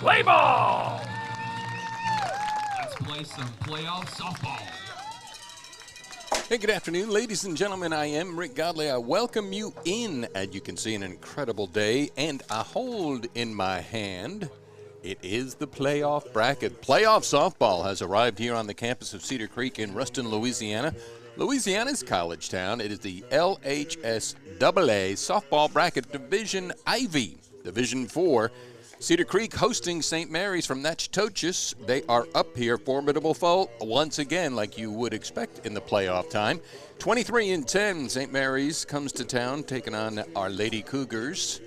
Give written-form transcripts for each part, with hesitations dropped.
Play ball! Let's play some playoff softball. Hey, good afternoon, ladies and gentlemen. I am Rick Godley. I welcome you in, as you can see, an incredible day, and I hold in my hand, it is the playoff bracket. Playoff softball has arrived here on the campus of Cedar Creek in Ruston, Louisiana. Louisiana's college town. It is the LHSAA softball bracket Division Ivy, Division 4. Cedar Creek hosting St. Mary's from Natchitoches. They are up here, formidable foe, once again, like you would expect in the playoff time. 23-10, St. Mary's comes to town, taking on Our Lady Cougars.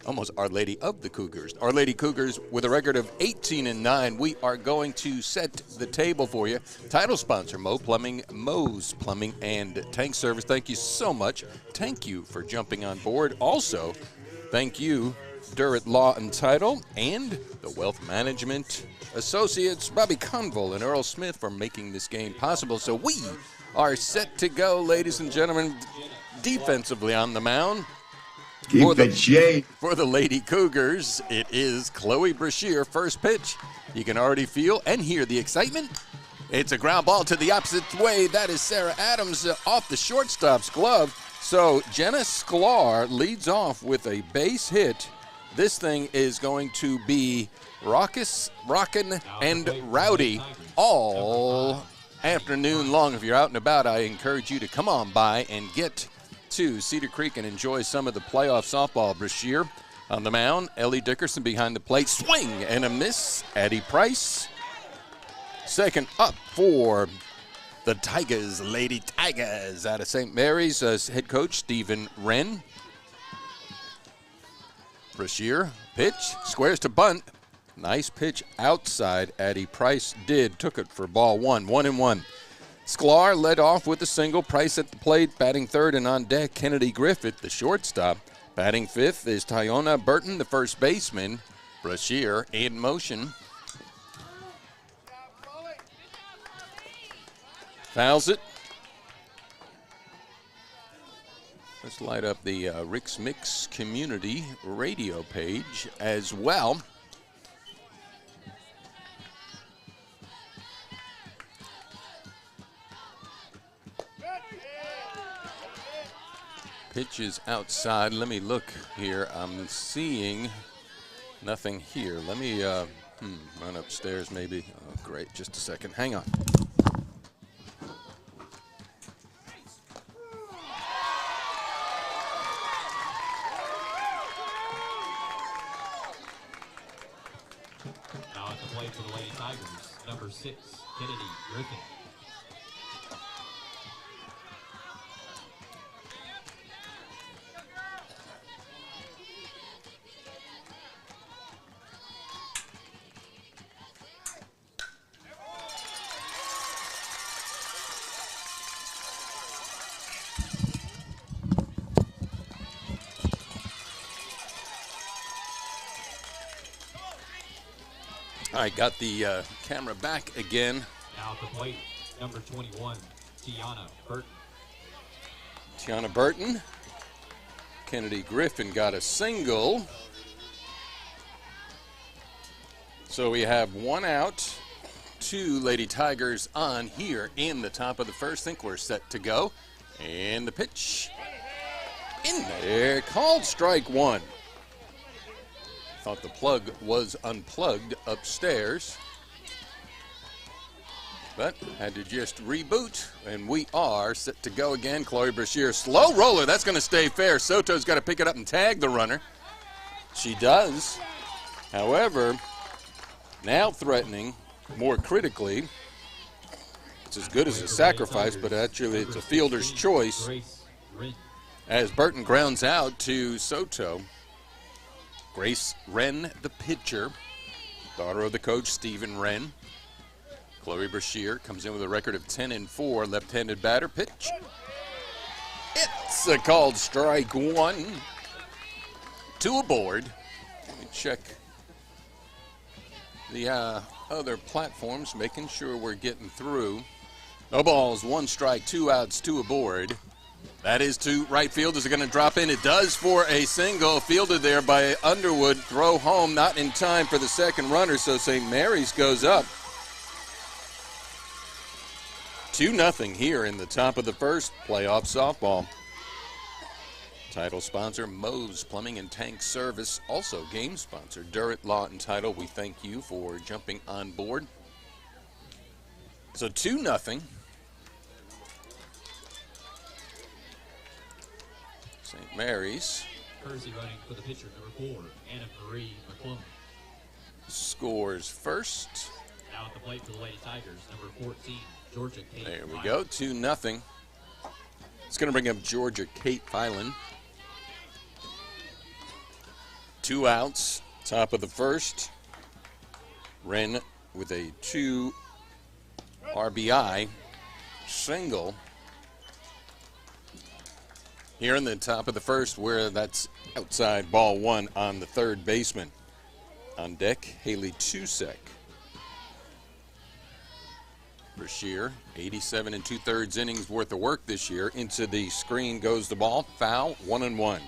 Almost Our Lady of the Cougars. Our Lady Cougars with a record of 18-9. We are going to set the table for you. Title sponsor, Mo's Plumbing and Tank Service. Thank you so much. Thank you for jumping on board. Also, thank you, Durrett Law and Title, and the Wealth Management Associates, Bobby Conville and Earl Smith, for making this game possible. So we are set to go, ladies and gentlemen, defensively on the mound. For the Lady Cougars, it is Chloe Brashear. First pitch, you can already feel and hear the excitement. It's a ground ball to the opposite way. That is Sarah Adams off the shortstop's glove. So Jenna Sklar leads off with a base hit. This thing is going to be rockin' and rowdy all afternoon long. If you're out and about, I encourage you to come on by and get to Cedar Creek and enjoy some of the playoff softball. Brashear on the mound. Ellie Dickerson behind the plate. Swing and a miss. Addie Price. Second up for the Tigers, Lady Tigers out of St. Mary's. Head coach Stephen Wren. Brashear, pitch, squares to bunt. Nice pitch outside. Addie Price took it for ball one, 1-1. Sklar led off with a single. Price at the plate, batting third, and on deck, Kennedy Griffith, the shortstop. Batting fifth is Tyona Burton, the first baseman. Brashear in motion. Fouls it. Let's light up the Rix-Mix community radio page as well. Pitch is outside. Let me look here. I'm seeing nothing here. Let me run upstairs maybe. Oh, great. Just a second. Hang on. Now at the plate for the Lady Tigers, number 6, Kennedy Griffin. I got the camera back again. Now at the plate, number 21, Tiana Burton. Tiana Burton. Kennedy Griffin got a single. So we have one out. 2 Lady Tigers on here in the top of the first. Think we're set to go. And the pitch in there. Called strike one. Thought the plug was unplugged upstairs, but had to just reboot, and we are set to go again. Chloe Brashear, slow roller. That's going to stay fair. Soto's got to pick it up and tag the runner. She does. However, now threatening, more critically, it's as good as a sacrifice, but actually it's a fielder's choice as Burton grounds out to Soto. Grace Wren, the pitcher, daughter of the coach, Stephen Wren. Chloe Brashear comes in with a record of 10-4, left-handed batter. Pitch. It's a called strike one. 2 aboard. Let me check the other platforms, making sure we're getting through. No balls, 1 strike, 2 outs, 2 aboard. That is to right field. Is it going to drop in? It does for a single. Fielded there by Underwood. Throw home, not in time for the second runner, so St. Mary's goes up. 2-0 here in the top of the first. Playoff softball. Title sponsor, Moe's Plumbing and Tank Service. Also game sponsor, Durrett Law and Title. We thank you for jumping on board. So 2-0. St. Mary's. Kersey running for the pitcher, number 4, Anna Marie McClung. Scores first. Now at the plate for the Lady Tigers, number 14, Georgia Kate. There we go, 2-0. It's going to bring up Georgia Kate Filan. 2 outs, top of the first. Wren with a 2 RBI single. Here in the top of the first, where that's outside ball 1 on the third baseman. On deck, Haley Tusek. Brashear, 87 2/3 innings worth of work this year. Into the screen goes the ball. Foul, 1-1.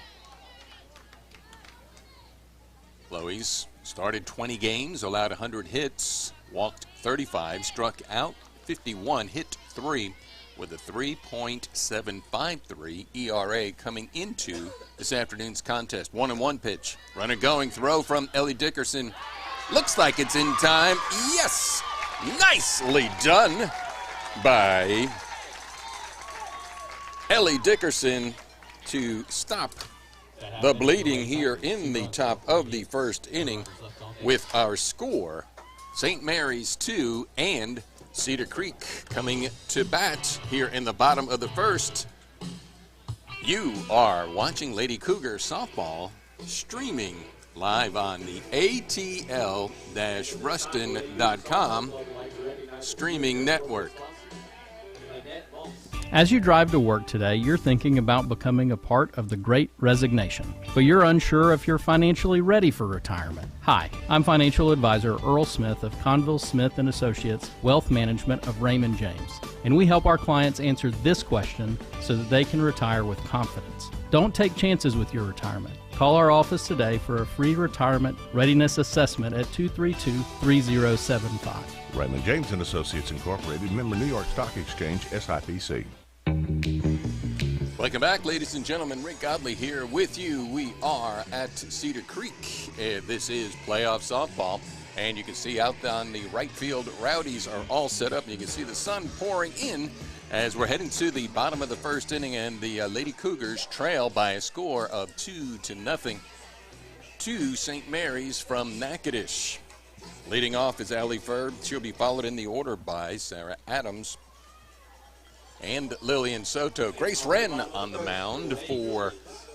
Loeys started 20 games, allowed 100 hits, walked 35, struck out 51, hit 3. With a 3.753 ERA coming into this afternoon's contest. 1-1 pitch. Runner going, throw from Ellie Dickerson. Looks like it's in time. Yes! Nicely done by Ellie Dickerson to stop the bleeding here in the top of the first inning with our score. St. Mary's 2 and Cedar Creek coming to bat here in the bottom of the first. You are watching Lady Cougar softball streaming live on the ATL-Ruston.com streaming network. As you drive to work today, you're thinking about becoming a part of the Great Resignation, but you're unsure if you're financially ready for retirement. Hi, I'm financial advisor Earl Smith of Conville Smith & Associates Wealth Management of Raymond James, and we help our clients answer this question so that they can retire with confidence. Don't take chances with your retirement. Call our office today for a free retirement readiness assessment at 232-3075. Raymond James & Associates Incorporated, member New York Stock Exchange, SIPC. Welcome back, ladies and gentlemen. Rick Godley here with you. We are at Cedar Creek. This is playoff softball, and you can see out on the right field, Rowdies are all set up. You can see the sun pouring in as we're heading to the bottom of the first inning, and the Lady Cougars trail by a score of 2-0 to St. Mary's from Natchitoches. Leading off is Allie Ferb. She'll be followed in the order by Sarah Adams and Lillian Soto. Grace Wren on the mound for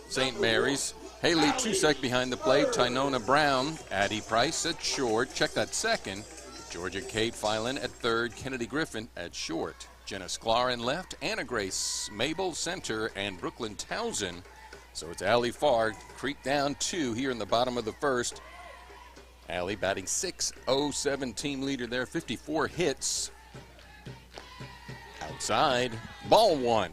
St. Mary's. Haley Tusek behind the plate. Tynona Brown. Addie Price at short. Check that second. Georgia Kate Filan at third. Kennedy Griffin at short. Jenna Sklar in left. Anna Grace Mabel center. And Brooklyn Townsend. So it's Allie Farr. Creek down 2 here in the bottom of the first. Allie batting .607, team leader there, 54 hits. Outside, ball 1.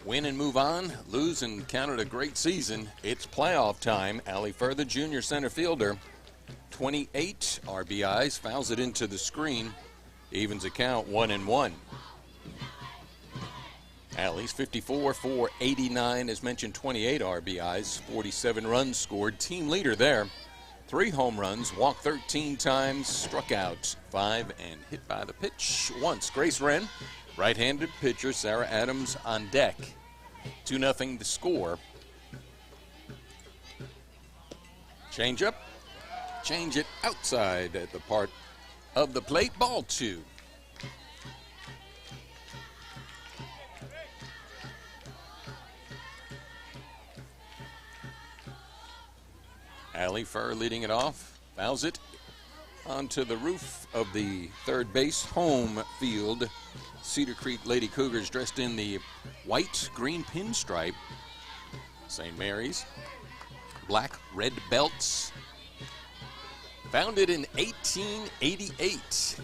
Win and move on, lose and count it a great season. It's playoff time. Allie Ferr, the junior center fielder, 28 RBIs, fouls it into the screen, evens a count 1-1. Allie's 54 for 89, as mentioned, 28 RBIs, 47 runs scored. Team leader there. 3 home runs, walked 13 times, struck out 5, and hit by the pitch once. Grace Wren, right-handed pitcher. Sarah Adams on deck. 2-0 the score. Change up. Change it outside at the part of the plate. Ball 2. Allie Ferr leading it off, fouls it onto the roof of the third base home field. Cedar Creek Lady Cougars dressed in the white-green pinstripe. St. Mary's, black-red belts. Founded in 1888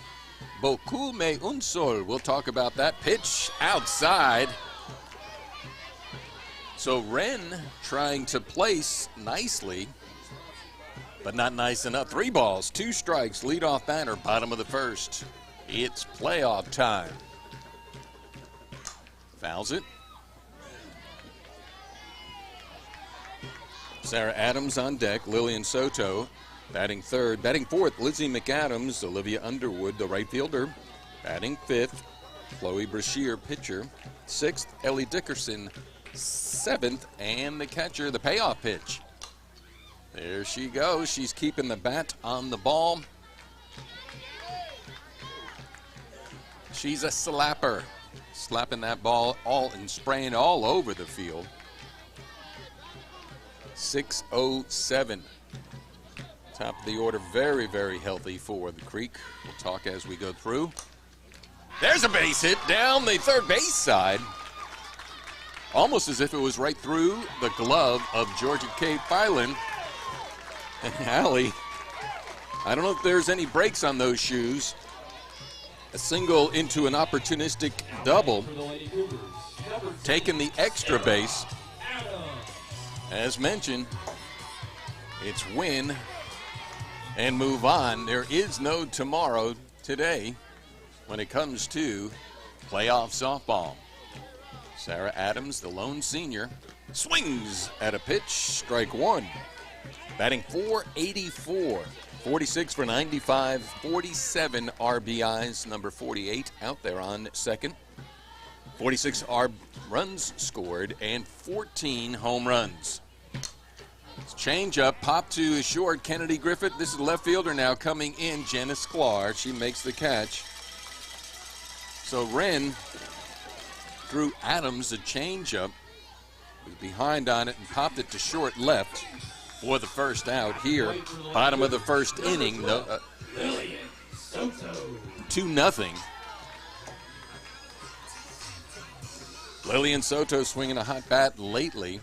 Beaucoup mais un seul. We'll talk about that. Pitch outside. So Wren trying to place nicely, but not nice enough. 3 balls, 2 strikes, leadoff batter, bottom of the first. It's playoff time. Fouls it. Sarah Adams on deck, Lillian Soto batting third. Batting fourth, Lizzie McAdams, Olivia Underwood, the right fielder. Batting fifth, Chloe Brashear, pitcher. Sixth, Ellie Dickerson, seventh, and the catcher, the payoff pitch. There she goes. She's keeping the bat on the ball. She's a slapper. Slapping that ball all and spraying all over the field. 6:07. Top of the order, very, very healthy for the Creek. We'll talk as we go through. There's a base hit down the third base side. Almost as if it was right through the glove of Georgia K. Filan. And Allie, I don't know if there's any breaks on those shoes. A single into an opportunistic double. Taking the extra base. As mentioned, it's win and move on. There is no tomorrow today when it comes to playoff softball. Sarah Adams, the lone senior, swings at a pitch, strike one. Batting .484, 46 for 95, 47 RBIs, number 48 out there on second. 46 runs scored and 14 home runs. Change up, pop to short, Kennedy Griffith. This is the left fielder now coming in, Janice Sklar. She makes the catch. So Wren threw Adams a changeup, was behind on it and popped it to short left for the first out here. Bottom of the first inning, 2-0. Lillian Soto swinging a hot bat lately.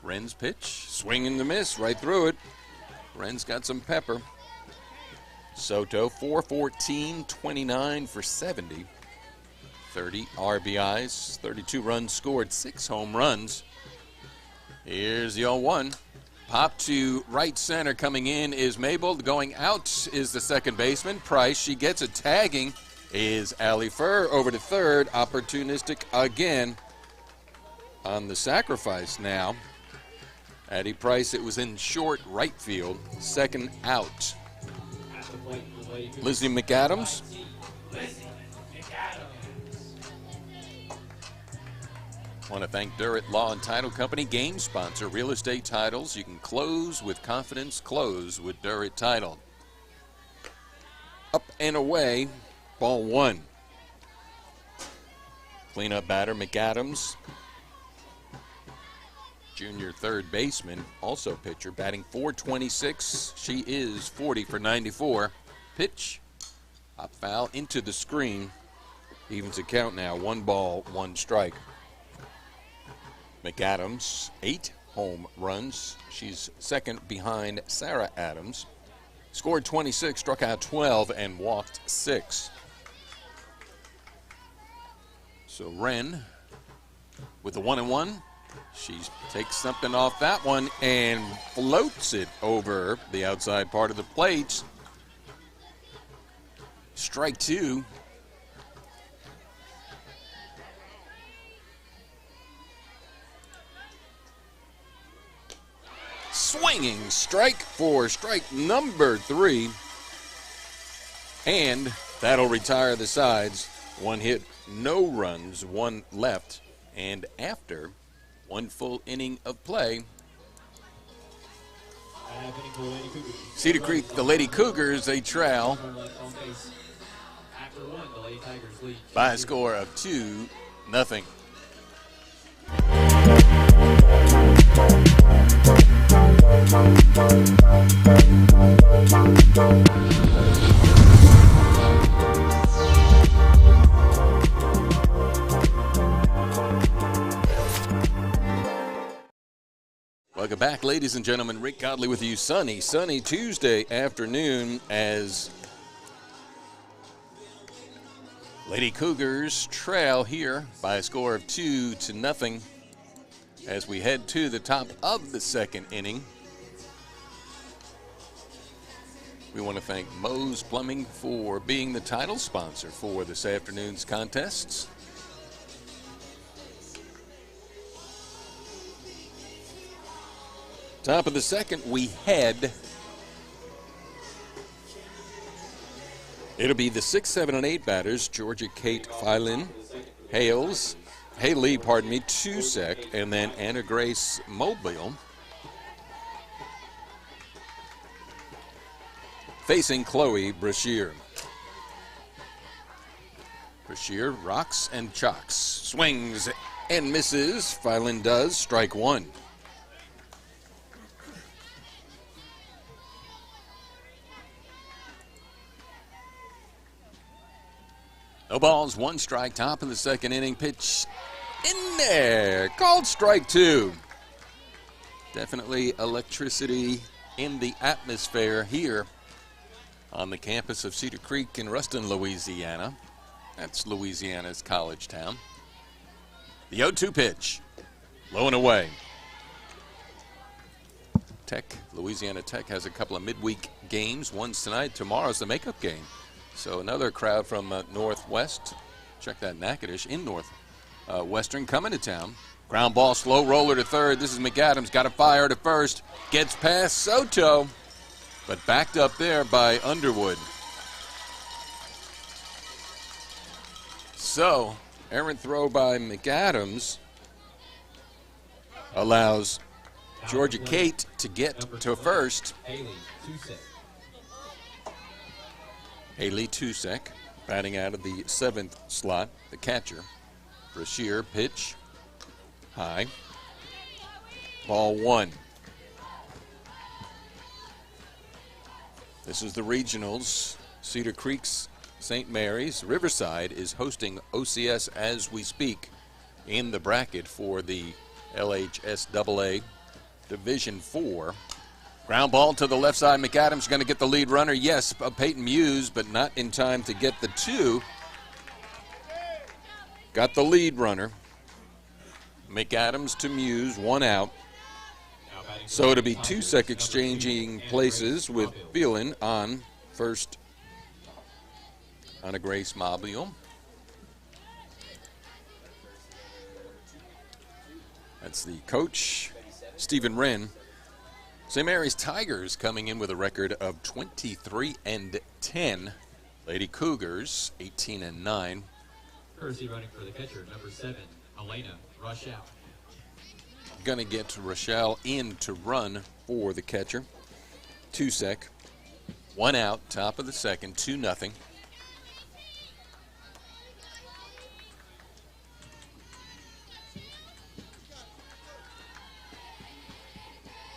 Wren's pitch, swing and the miss, right through it. Wren's got some pepper. Soto, 414, 29 for 70. 30 RBIs, 32 runs scored, 6 home runs. Here's the 0-1. Pop to right center, coming in is Mabel. Going out is the second baseman, Price. She gets a tagging, is Allie Furr over to third. Opportunistic again on the sacrifice now. Addie Price, it was in short right field, second out. Lizzie McAdams. Want to thank Durrett Law and Title Company, game sponsor, real estate titles. You can close with confidence, close with Durrett Title. Up and away, ball one. Cleanup batter, McAdams. Junior third baseman, also pitcher, batting .426. She is 40 for 94. Pitch, a foul into the screen. Evens the count now, 1 ball, 1 strike. McAdams, 8 home runs. She's second behind Sarah Adams. Scored 26, struck out 12, and walked 6. So Wren with the 1-1. She takes something off that one and floats it over the outside part of the plate. Strike 2. Swinging strike for strike number 3. And that'll retire the sides. 1 hit, no runs, 1 left. And after 1 full inning of play, Cedar Creek, the Lady Cougars, they trail by a score of 2-0. Welcome back, ladies and gentlemen. Rick Godley with you. Sunny Tuesday afternoon as Lady Cougars trail here by a score of 2-0 as we head to the top of the second inning. We want to thank Moe's Plumbing for being the title sponsor for this afternoon's contests. Top of the second, we head. It'll be the 6, 7, and 8 batters. Georgia Kate Philin, Haley, Tusek, and then Anna Grace Mobile. Facing Chloe Brashear. Brashear rocks and chocks. Swings and misses. Philin does. Strike one. No balls, one strike, top of the second inning. Pitch in there. Called strike two. Definitely electricity in the atmosphere here on the campus of Cedar Creek in Ruston, Louisiana. That's Louisiana's college town. The 0-2 pitch. Low and away. Louisiana Tech has a couple of midweek games. One's tonight. Tomorrow's the makeup game. So another crowd from Northwest, check that Natchitoches, in Northwestern coming to town. Ground ball, slow roller to third. This is McAdams, got a fire to first. Gets past Soto, but backed up there by Underwood. So, errant throw by McAdams allows Georgia Kate to get to first. Haley Tusek batting out of the 7th slot, the catcher. Brashear, pitch, high. Ball one. This is the regionals. Cedar Creek's St. Mary's. Riverside is hosting OCS as we speak in the bracket for the LHSAA Division 4. Ground ball to the left side. McAdams going to get the lead runner. Yes, Peyton Muse, but not in time to get the two. Got the lead runner. McAdams to Muse, one out. So it'll be Tusek exchanging places with Phelan on first. Anna Grace Mobile. That's the coach, Stephen Wren. St. Mary's Tigers coming in with a record of 23-10. Lady Cougars 18-9. Courtesy running for the catcher, number 7, Elena Rochelle. Going to get Rochelle in to run for the catcher. Tusek, one out, top of the second, 2-0.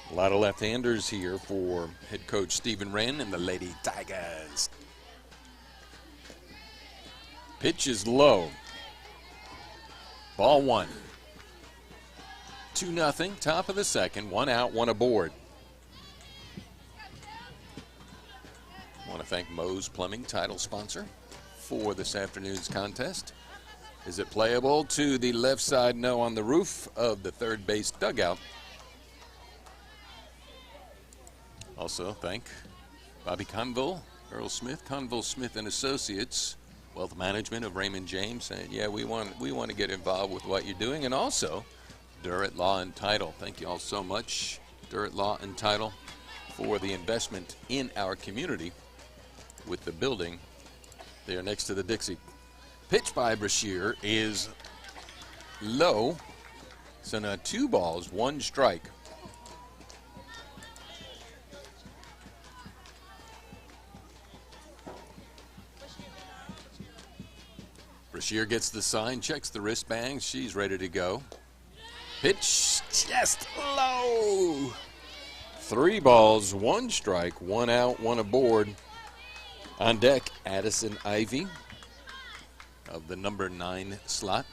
A lot of left-handers here for head coach Stephen Wren and the Lady Tigers. Pitch is low. Ball one. 2-0, top of the second, one out, one aboard. I want to thank Moe's Plumbing, title sponsor for this afternoon's contest. Is it playable? To the left side, no, on the roof of the third base dugout. Also, thank Bobby Conville, Earl Smith, Conville Smith and Associates, Wealth Management of Raymond James, saying, yeah, we want to get involved with what you're doing, and also Durrett Law and Title. Thank you all so much, Durrett Law and Title, for the investment in our community with the building there next to the Dixie. Pitch by Brashear is low, so now 2 balls, 1 strike. Brashear gets the sign, checks the wristband. She's ready to go. Pitch just low. 3 balls, 1 strike, 1 out, 1 aboard. On deck, Addison Ivy of the number 9 slot.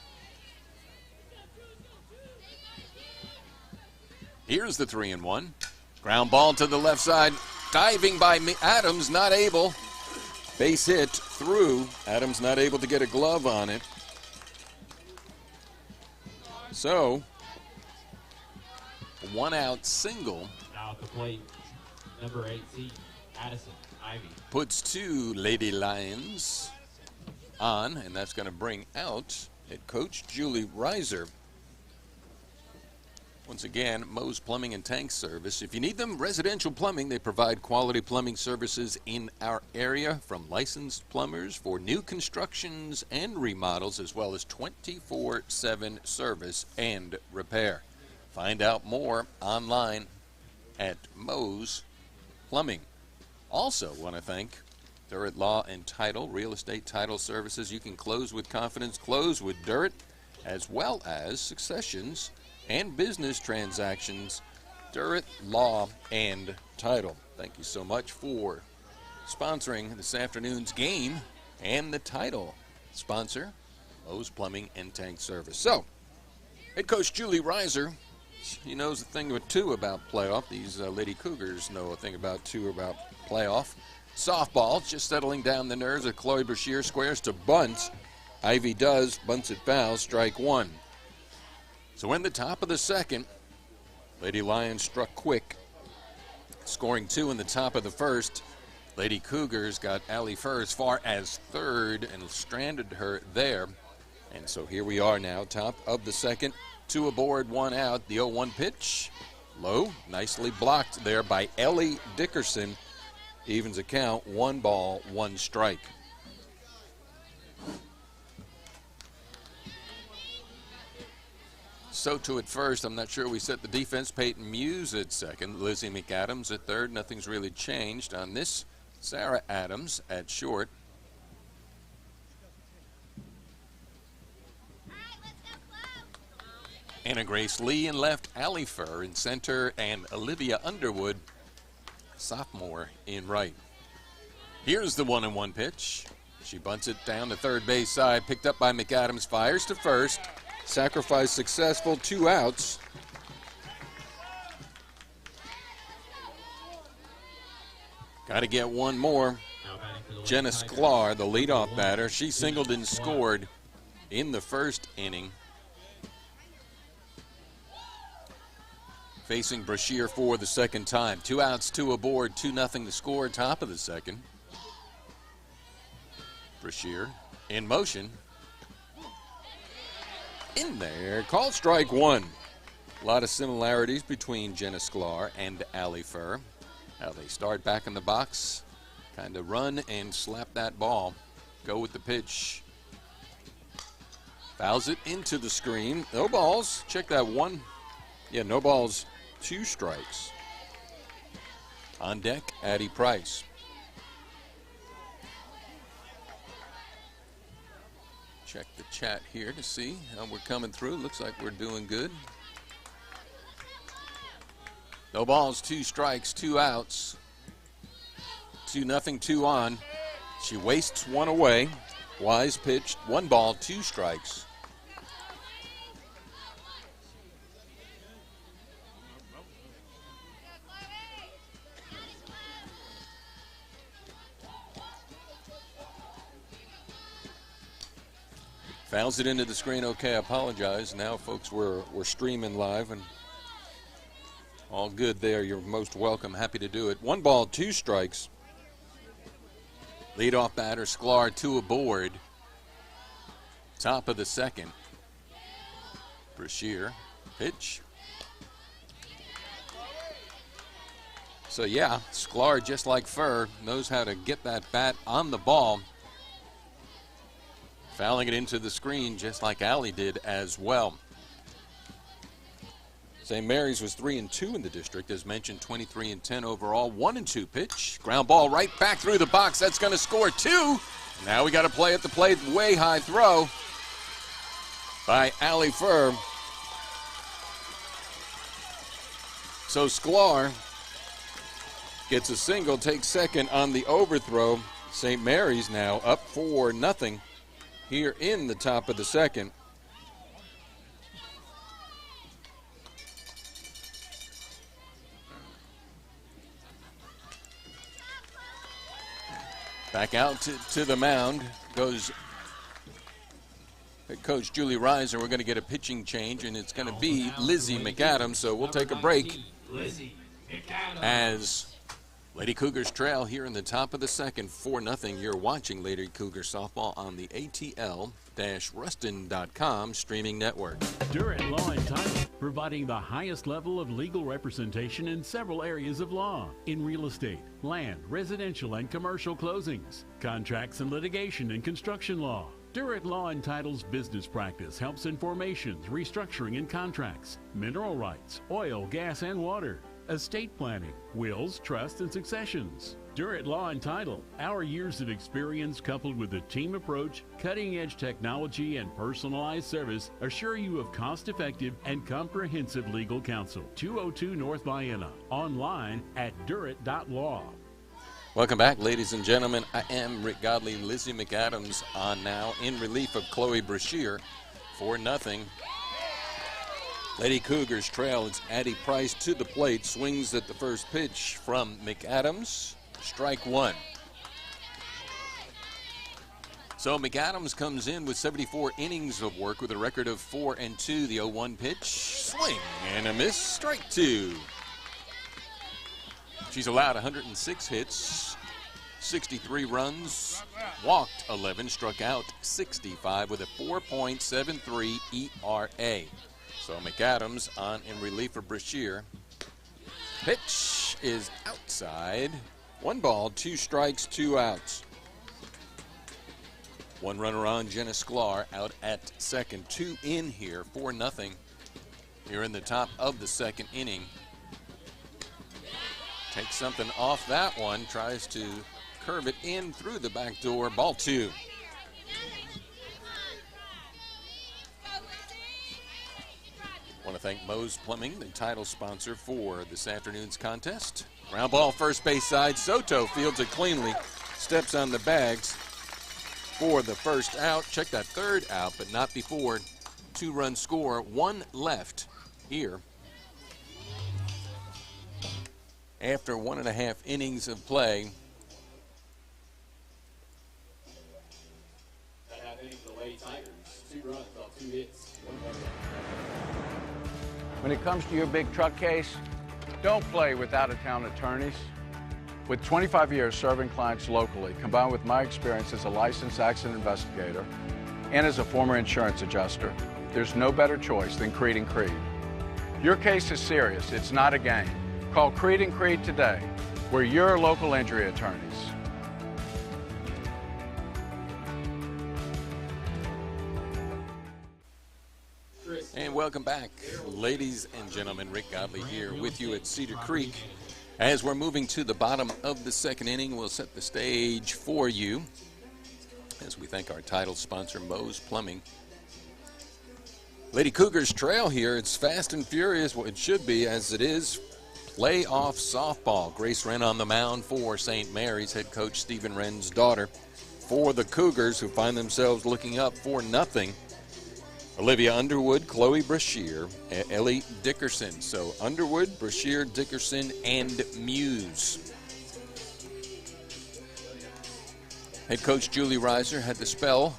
Here's the 3-1. Ground ball to the left side. Diving by Adams, not able. Base hit through. Adams not able to get a glove on it. So, a 1-out single. Now at the plate, number 8 seed, Addison Ivy. Puts 2 Lady Lions on, and that's going to bring out head coach Julie Reiser. Once again, Moe's Plumbing and Tank Service. If you need them, residential plumbing, they provide quality plumbing services in our area, from licensed plumbers for new constructions and remodels, as well as 24/7 service and repair. Find out more online at Moe's Plumbing. Also want to thank Durrett Law and Title, real estate title services. You can close with confidence, close with Durrett, as well as successions and business transactions. Durrett Law and Title. Thank you so much for sponsoring this afternoon's game and the title sponsor, Moe's Plumbing and Tank Service. So, head coach Julie Reiser, he knows a thing or two about playoff. These Lady Cougars know a thing about two about playoff. Softball, just settling down the nerves of Chloe Brashear. Squares to bunt. Ivy does, bunts it foul, strike 1. So in the top of the second, Lady Lions struck quick, scoring 2 in the top of the first. Lady Cougars got Allie Furr as far as third and stranded her there. And so here we are now, top of the second, 2 aboard, 1 out. The 0-1 pitch, low, nicely blocked there by Ellie Dickerson. Evens the count, 1 ball, 1 strike. Soto at first. I'm not sure we set the defense. Peyton Muse at second. Lizzie McAdams at third. Nothing's really changed on this. Sarah Adams at short. Anna Grace Lee in left. Allie Furr in center. And Olivia Underwood, sophomore, in right. Here's the 1-1 pitch. She bunts it down the third base side. Picked up by McAdams. Fires to first. Sacrifice successful, 2 outs. Got to get one more. Jenna Sklar, the leadoff batter, she singled and scored in the first inning. Facing Brashear for the second time. 2 outs, 2 aboard, 2-0 to score, top of the second. Brashear in motion. In there, called strike 1. A lot of similarities between Jenna Sklar and Allie Furr. How they start back in the box, kind of run and slap that ball. Go with the pitch. Fouls it into the screen. No balls. Check that one. Yeah, no balls, 2 strikes. On deck, Addie Price. Check the chat here to see how we're coming through. Looks like we're doing good. No balls, 2 strikes, 2 outs. 2-0, 2 on. She wastes 1 away. Wise pitched, 1 ball, 2 strikes. Fouls it into the screen. Okay, I apologize. Now, folks, we're streaming live and all good there. You're most welcome. Happy to do it. 1 ball, 2 strikes. Leadoff batter, Sklar, 2 aboard. Top of the second. Brashear, pitch. So, yeah, Sklar, just like Furr, knows how to get that bat on the ball. Fouling it into the screen just like Allie did as well. St. Mary's was 3-2 in the district, as mentioned, 23-10 overall. 1-2 pitch. Ground ball right back through the box. That's going to score 2. Now we got to play at the plate. Way high throw by Allie Furr. So Sklar gets a single, takes second on the overthrow. St. Mary's now up 4-0 here in the top of the second. Back out to the mound goes head coach Julie Reiser. We're going to get a pitching change, and it's going to be Lizzie McAdams. So we'll take a break as Lady Cougars trail here in the top of the second, 4-0. You're watching Lady Cougars softball on the ATL-Ruston.com streaming network. Durrett Law and Title, providing the highest level of legal representation in several areas of law, in real estate, land, residential and commercial closings, contracts and litigation and construction law. Durrett Law and Title's business practice helps in formations, restructuring and contracts, mineral rights, oil, gas and water, estate planning, wills, trusts, and successions. Durrett Law and Title. Our years of experience coupled with a team approach, cutting-edge technology, and personalized service assure you of cost-effective and comprehensive legal counsel. 202 North Vienna. Online at durrett.law. Welcome back, ladies and gentlemen. I am Rick Godley. Lizzie McAdams on now in relief of Chloe Brashear. 4-0. Lady Cougars trail. It's Addie Price to the plate. Swings at the first pitch from McAdams. Strike one. So McAdams comes in with 74 innings of work with a record of 4-2. The 0-1 pitch. Swing and a miss. Strike two. She's allowed 106 hits, 63 runs, walked 11, struck out 65 with a 4.73 ERA. So McAdams on in relief of Brashear. Pitch is outside. 1 ball, 2 strikes, 2 outs. 1 runner on, Jenna Sklar out at second. 2 in here, 4-0. Here in the top of the second inning. Takes something off that one, tries to curve it in through the back door. Ball 2. Want to thank Moe's Plumbing, the title sponsor for this afternoon's contest. Ground ball first base side. Soto fields it cleanly, steps on the bags for the first out. Check that third out, but not before. 2-run score, 1 left here. After 1.5 innings of play. When it comes to your big truck case, don't play with out-of-town attorneys. With 25 years serving clients locally, combined with my experience as a licensed accident investigator and as a former insurance adjuster, there's no better choice than Creed & Creed. Your case is serious, it's not a game. Call Creed & Creed today. We're your local injury attorneys. And welcome back, ladies and gentlemen. Rick Godley here with you at Cedar Creek. As we're moving to the bottom of the second inning, we'll set the stage for you as we thank our title sponsor, Moe's Plumbing. Lady Cougars trail here. It's fast and furious. Well, it should be, as it is. Playoff softball. Grace Wren on the mound for St. Mary's. Head coach Stephen Wren's daughter. For the Cougars, who find themselves looking up 4-0. Olivia Underwood, Chloe Brashear, Ellie Dickerson. So Underwood, Brashear, Dickerson, and Muse. Head coach Julie Reiser had to spell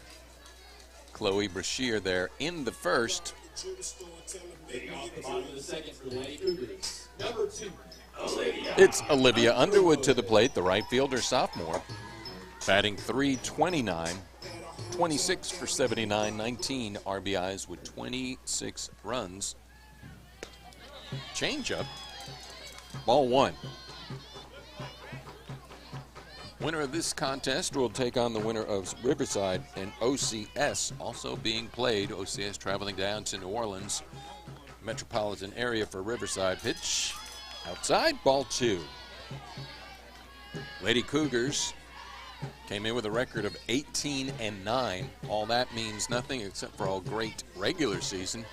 Chloe Brashear there in the first. Off the bottom of the second for the Lady Cougars. Number 2, Olivia. It's Olivia Underwood to the plate, the right fielder sophomore. Batting .329, 26 for 79, 19 RBIs with 26 runs. Changeup, ball 1. Winner of this contest will take on the winner of Riverside and OCS, also being played. OCS traveling down to New Orleans, metropolitan area for Riverside. Pitch outside, ball 2. Lady Cougars came in with a record of 18-9. All that means nothing except for a great regular season.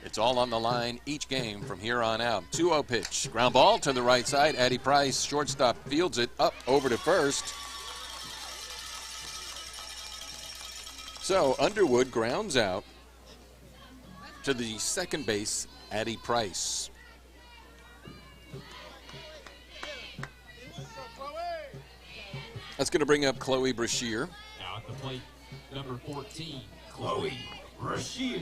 It's all on the line each game from here on out. 2-0 pitch, ground ball to the right side. Addie Price, shortstop, fields it up over to first. So Underwood grounds out to the second base, Addie Price. That's going to bring up Chloe Brashear. Now at the plate, number 14, Chloe Brashear.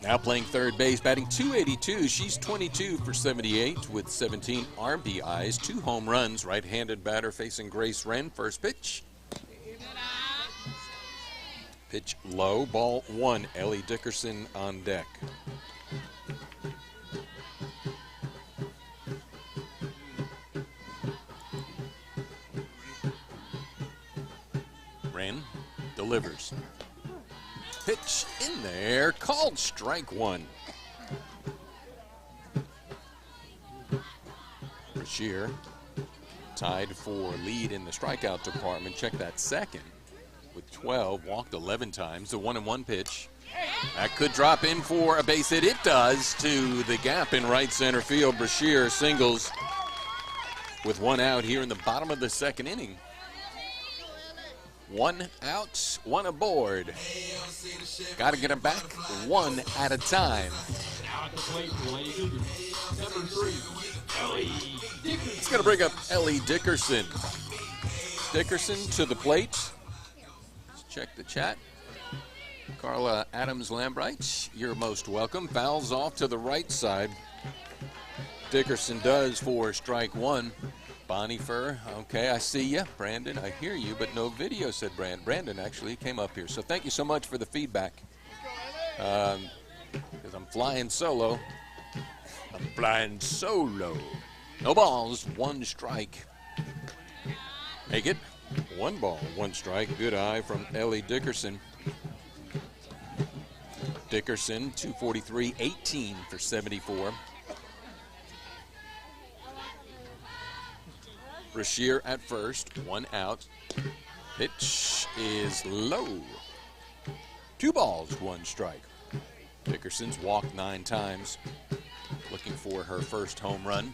Now playing third base, batting .282. She's 22 for 78 with 17 RBIs, 2 home runs. Right-handed batter facing Grace Wren. First pitch. Pitch low, ball 1. Ellie Dickerson on deck. Wren delivers. Pitch in there, called strike 1. Brashear tied for lead in the strikeout department. Check that second with 12, walked 11 times. The 1-1 pitch. That could drop in for a base hit. It does to the gap in right center field. Brashear singles with 1 out here in the bottom of the second inning. 1 out, 1 aboard. Got to get him back 1 at a time. Now at the plate for Lady Cougars, number 3, Ellie Dickerson. It's going to bring up Ellie Dickerson. Dickerson to the plate. Let's check the chat. Carla Adams Lambright, you're most welcome. Fouls off to the right side. Dickerson does for strike 1. Bonnie Fur, okay, I see you. Brandon, I hear you, but no video, said Brandon actually came up here. So thank you so much for the feedback. Because I'm flying solo. I'm flying solo. No balls, 1 strike. Make it 1 ball, 1 strike. Good eye from Ellie Dickerson. Dickerson, 243, 18 for 74. Brashear at first, 1 out. Pitch is low. 2 balls, 1 strike. Dickerson's walked 9 times, looking for her first home run.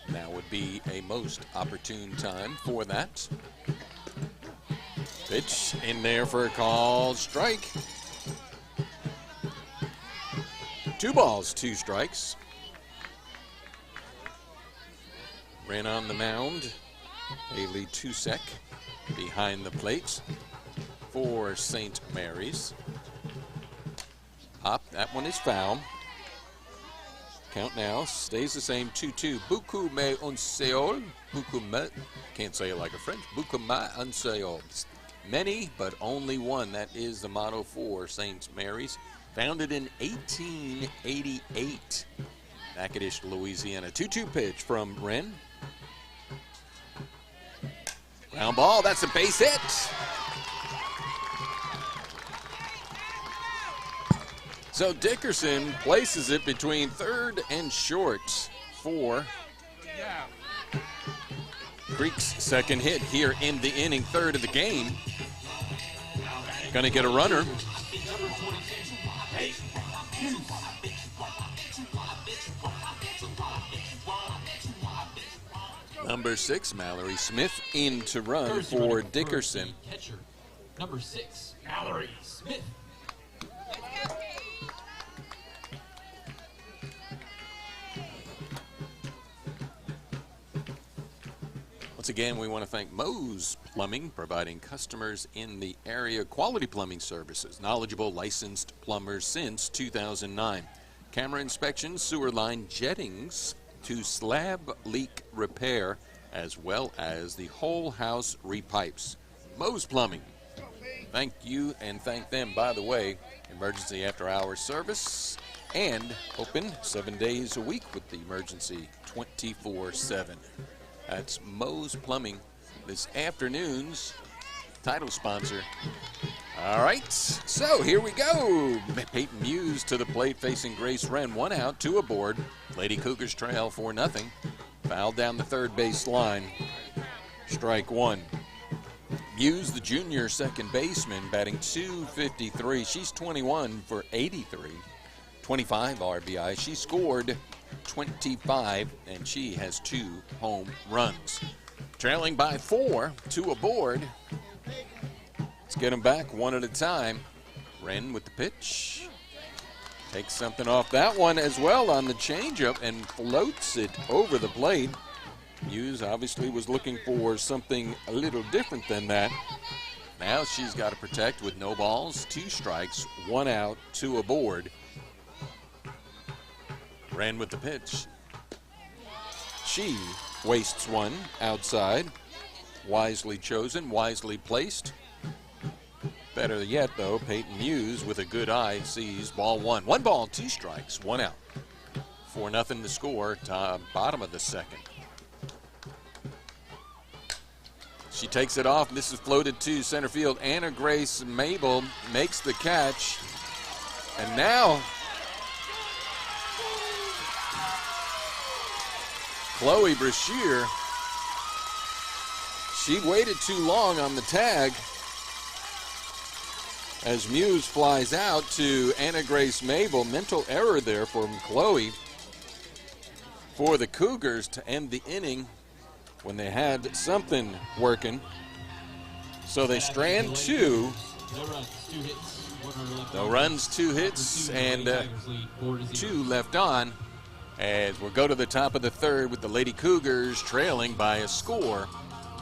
Now would be a most opportune time for that. Pitch in there for a called strike. 2 balls, 2 strikes. Ran on the mound, Haley Tusek behind the plate for St. Mary's. Hop, that one is foul. Count now stays the same, 2-2. Beaucoup me un seol. Beaucoup me, can't say it like a French. Beaucoup me un seol. Many, but only one. That is the motto for St. Mary's. Founded in 1888. Natchitoches, Louisiana. 2-2 pitch from Wren. Ground ball, that's a base hit. So Dickerson places it between third and short for Creek's second hit here in the inning, third of the game. Gonna get a runner. Number 6, Mallory Smith in to run for Dickerson. Catcher, number 6, Mallory Smith. Once again, we want to thank Moe's Plumbing, providing customers in the area quality plumbing services. Knowledgeable, licensed plumbers since 2009. Camera inspections, sewer line jettings to slab leak repair, as well as the whole house repipes. Moe's Plumbing. Thank you and thank them. By the way, emergency after hours service and open 7 days a week with the emergency 24/7. That's Moe's Plumbing, this afternoon's title sponsor. All right, so here we go. Peyton Muse to the plate facing Grace Wren. 1 out, 2 aboard. Lady Cougars trail 4-0. Foul down the third base line. Strike 1. Muse, the junior second baseman, batting .253. She's 21 for 83. 25 RBI. She scored 25, and she has 2 home runs. Trailing by 4, 2 aboard. Let's get them back 1 at a time. Wren with the pitch. Takes something off that one as well on the changeup and floats it over the plate. Muse obviously was looking for something a little different than that. Now she's got to protect with no balls, 2 strikes, 1 out, 2 aboard. Ran with the pitch. She wastes 1 outside. Wisely chosen, wisely placed. Better yet, though, Peyton Muse with a good eye sees ball 1. 1 ball, 2 strikes, 1 out. 4-0 to score, bottom of the second. She takes it off. This is floated to center field. Anna Grace Mabel makes the catch. And now Chloe Brashear, she waited too long on the tag as Muse flies out to Anna Grace Mabel. Mental error there from Chloe for the Cougars to end the inning when they had something working. So they strand 2. No runs, 2 hits, and 2 left on as we'll go to the top of the third with the Lady Cougars trailing by a score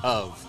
of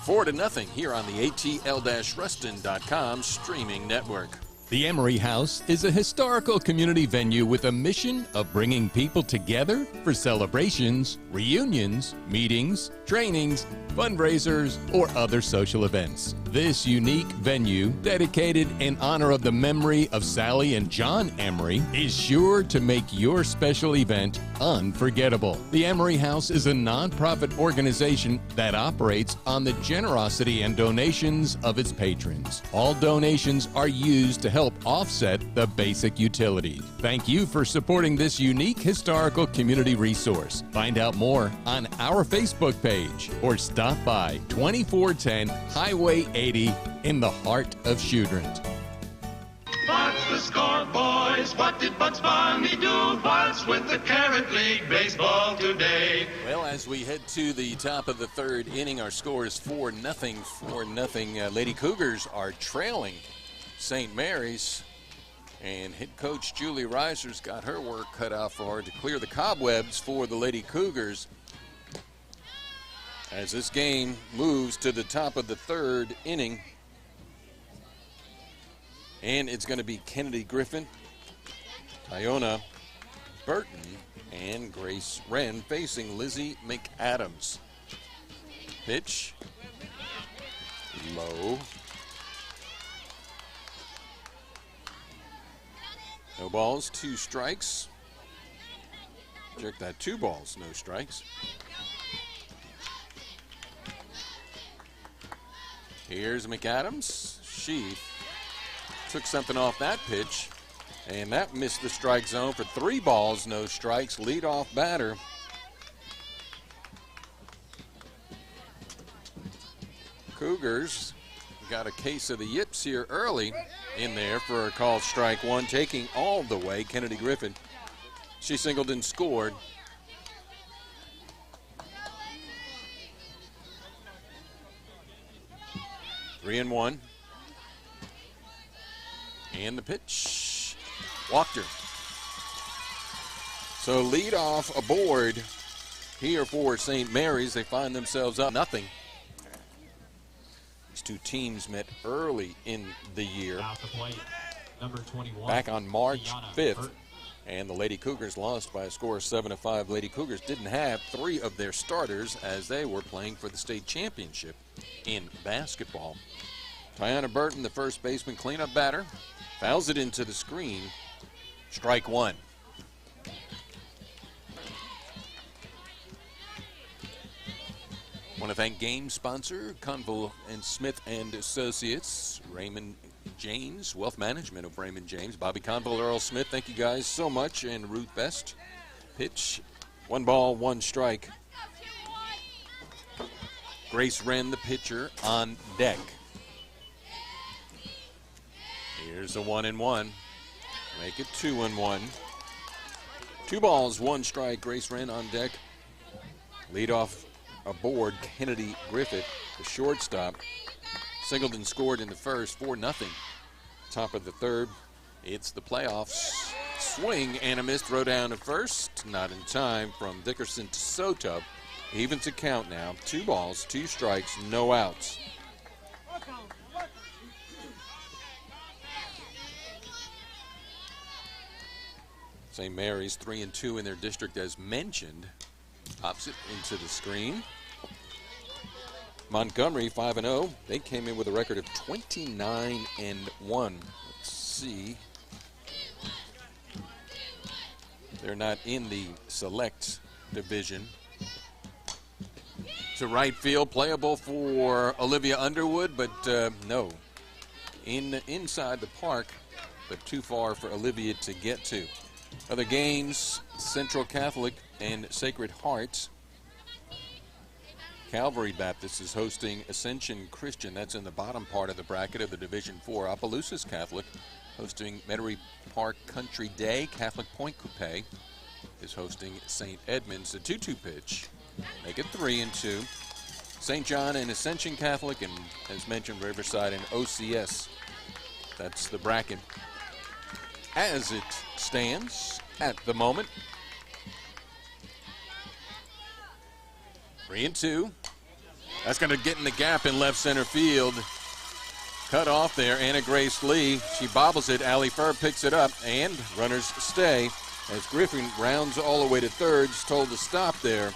4-0 here on the ATL-Ruston.com streaming network. The Emery House is a historical community venue with a mission of bringing people together for celebrations, reunions, meetings, trainings, fundraisers, or other social events. This unique venue, dedicated in honor of the memory of Sally and John Emery, is sure to make your special event unforgettable. The Emery House is a nonprofit organization that operates on the generosity and donations of its patrons. All donations are used to help offset the basic utilities. Thank you for supporting this unique historical community resource. Find out more on our Facebook page or stop by 2410 Highway 80 in the heart of Shudrint. What's the score, boys? What did Bugs Bunny do? What's with the Carrot League baseball today? Well, as we head to the top of the third inning, our score is 4-0. 4-0. Lady Cougars are trailing St. Mary's, and head coach Julie Reiser's got her work cut out for her to clear the cobwebs for the Lady Cougars as this game moves to the top of the third inning. And it's going to be Kennedy Griffin, Iona Burton, and Grace Wren facing Lizzie McAdams. Pitch low. No balls, 2 strikes. Check that, 2 balls, no strikes. Here's McAdams. She took something off that pitch, and that missed the strike zone for 3 balls, no strikes. Leadoff batter. Cougars got a case of the yips here early in there for a called strike 1, taking all the way Kennedy Griffin. She singled and scored. Three and 1. And the pitch. Walked her. So lead off aboard here for St. Mary's. They find themselves up 0. These 2 teams met early in the year, back on March 5th, and the Lady Cougars lost by a score of 7-5. Lady Cougars didn't have 3 of their starters as they were playing for the state championship in basketball. Tiana Burton, the first baseman, cleanup batter, fouls it into the screen. Strike 1. Want to thank game sponsor Conville and Smith and Associates, Raymond James, Wealth Management of Raymond James, Bobby Conville, Earl Smith. Thank you guys so much, and Ruth Best. Pitch, 1 ball, 1 strike. Grace Wren, the pitcher, on deck. Here's a 1-1. Make it 2-1. 2 balls, 1 strike. Grace Wren on deck. Lead off aboard Kennedy Griffith, the shortstop. Singled and scored in the first, 4-0. Top of the third. It's the playoffs. Swing and a miss. Throw down to first. Not in time from Dickerson to Soto. Evens the count now. 2 balls, 2 strikes, no outs. St. Mary's 3-2 in their district as mentioned. Opposite into the screen. Montgomery 5-0. They came in with a record of 29-1. Let's see. They're not in the select division. To right field, playable for Olivia Underwood, but no. Inside the park, but too far for Olivia to get to. Other games, Central Catholic and Sacred Heart. Calvary Baptist is hosting Ascension Christian. That's in the bottom part of the bracket of the Division 4. Opelousas Catholic hosting Metairie Park Country Day. Catholic Point Coupe is hosting St. Edmunds. The 2-2 pitch. Make it 3-2. St. John and Ascension Catholic, and as mentioned, Riverside and OCS. That's the bracket as it stands at the moment. 3-2. That's going to get in the gap in left center field. Cut off there, Anna Grace Lee. She bobbles it. Allie Furr picks it up, and runners stay as Griffin rounds all the way to third. She's told to stop there.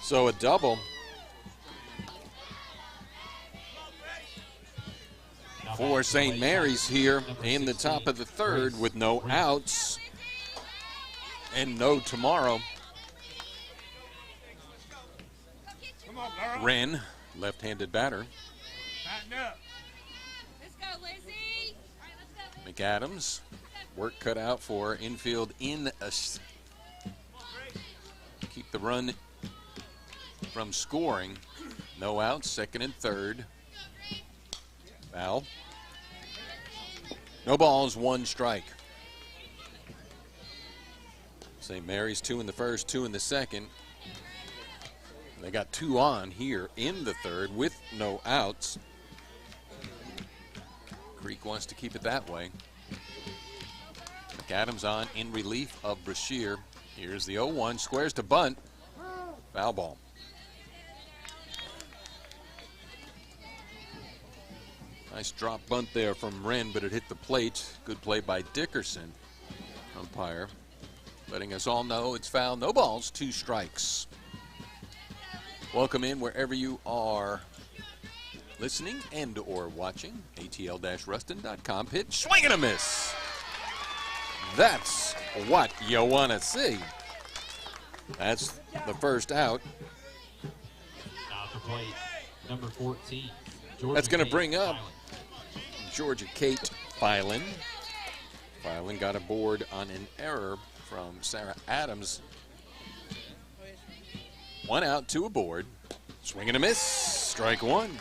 So a double. For St. Mary's here in the top of the third with no outs and no tomorrow. Wren, left-handed batter. Let's go, Lizzie. McAdams, work cut out for infield in a keep the run from scoring. No outs, second and third. Foul. No balls, 1 strike. St. Mary's 2 in the first, 2 in the second. They got 2 on here in the third with no outs. Creek wants to keep it that way. McAdams on in relief of Brashear. Here's the 0-1, squares to bunt. Foul ball. Nice drop bunt there from Wren, but it hit the plate. Good play by Dickerson, umpire, letting us all know it's foul. No balls, 2 strikes. Welcome in wherever you are listening and or watching. ATL-Ruston.com. Pitch, swing and a miss. That's what you want to see. That's the first out. Now to play number 14. That's going to bring up Georgia Kate Filan. Filan got aboard on an error from Sarah Adams. 1 out, 2 aboard. Swing and a miss. Strike 1.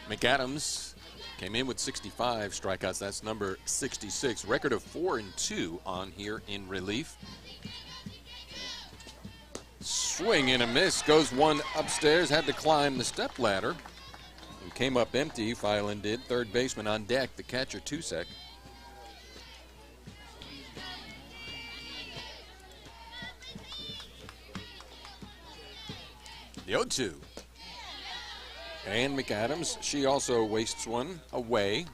McAdams came in with 65 strikeouts. That's number 66. Record of 4-2 on here in relief. Swing and a miss. Goes 1 upstairs. Had to climb the step ladder. And came up empty. Filan did. Third baseman on deck. The catcher, Tusek. The 0-2. And McAdams, she also wastes one away.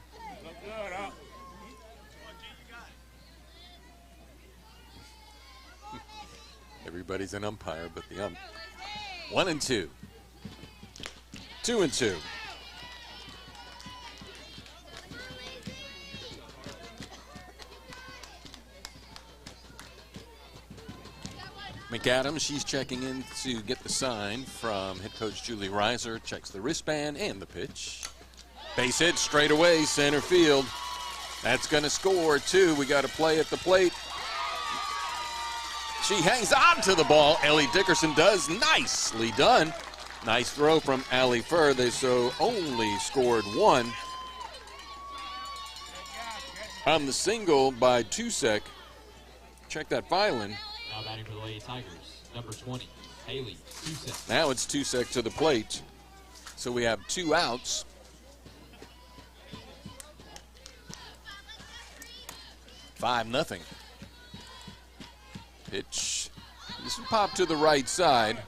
Everybody's an umpire but the ump. 1-2. 2-2. McAdams, she's checking in to get the sign from head coach Julie Reiser. Checks the wristband and the pitch. Base hit straight away, center field. That's going to score, too. We got to play at the plate. She hangs on to the ball. Ellie Dickerson does. Nicely done. Nice throw from Allie Furr. They so only scored 1. On the single by Tusek. Check that Filan. Now batting for the Lady Tigers, number 20, Haley Tusek. Now it's Tusek to the plate. So we have 2 outs. 5-0. Pitch. This will pop to the right side.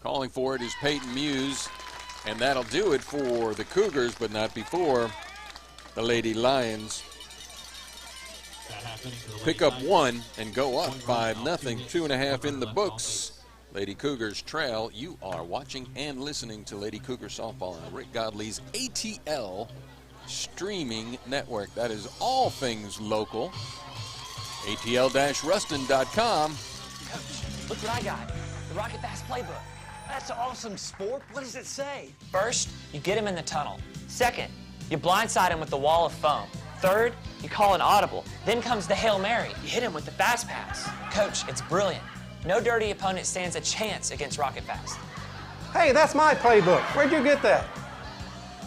Calling for it is Peyton Muse, and that'll do it for the Cougars, but not before the Lady Lions pick up one and go up 5-0. 2.5 in the books. Lady Cougars trail. You are watching and listening to Lady Cougar Softball on Rick Godley's ATL streaming network. That is all things local. ATL-Ruston.com. Coach, look what I got. The Rocket Fast Playbook. That's awesome, Sport. What does it say? First, you get him in the tunnel. Second, you blindside him with the wall of foam. Third, you call an audible. Then comes the Hail Mary. You hit him with the fast pass. Coach, it's brilliant. No dirty opponent stands a chance against Rocket Fast. Hey, that's my playbook. Where'd you get that?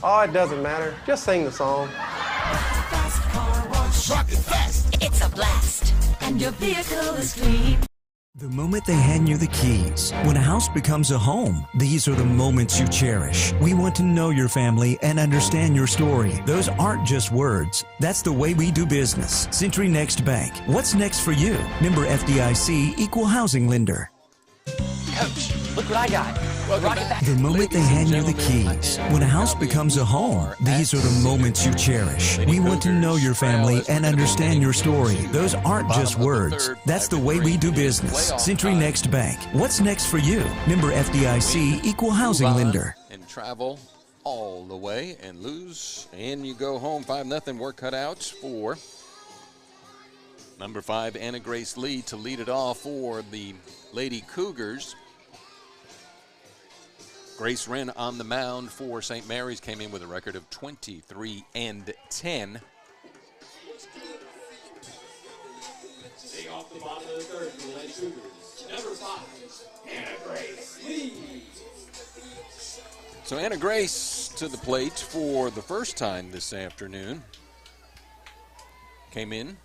Oh, it doesn't matter. Just sing the song. Rocket Fast. It's a blast, and your vehicle is clean. The moment they hand you the keys, when a house becomes a home, these are the moments you cherish. We want to know your family and understand your story. Those aren't just words. That's the way we do business. Century Next Bank. What's next for you? Member FDIC, Equal Housing Lender. Coach, look what I got. The moment they hand you the keys, when a house becomes a home, these are the moments you cherish. We want to know your family and understand your story. Those aren't just words. That's the way we do business. Century Next Bank. What's next for you? Member FDIC, Equal Housing Lender. And travel all the way and lose, and you go home 5-0. Work cut out for number 5, Anna Grace Lee, to lead it off for the Lady Cougars. Grace Wren on the mound for St. Mary's came in with a record of 23-10. Stay off the bottom of the third for the Lady Cougars. Number 5, Anna Grace Lee. So Anna Grace to the plate for the first time this afternoon. Came in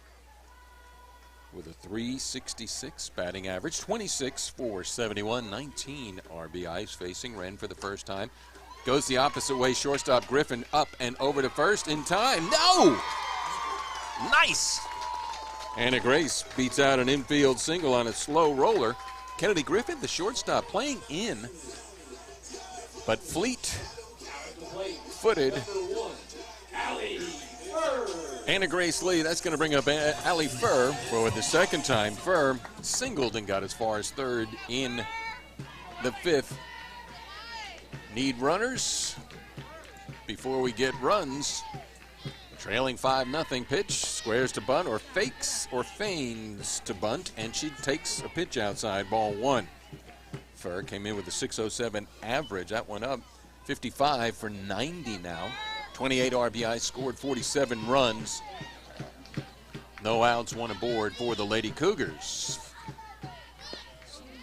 with a .366 batting average, 26 for 71, 19 RBIs, facing Wren for the first time. Goes the opposite way, shortstop Griffin up and over to first in time. No! Nice! Anna Grace beats out an infield single on a slow roller. Kennedy Griffin, the shortstop, playing in, but fleet-footed. Anna Grace Lee, that's going to bring up Allie Furr for the second time. Furr singled and got as far as third in the 5th. Need runners before we get runs. Trailing 5-0. Pitch, squares to bunt, or fakes or feigns to bunt, and she takes a pitch outside, ball 1. Furr came in with a .607 average. That went up 55 for 90 now. 28 RBIs, scored 47 runs. No outs, 1 aboard for the Lady Cougars.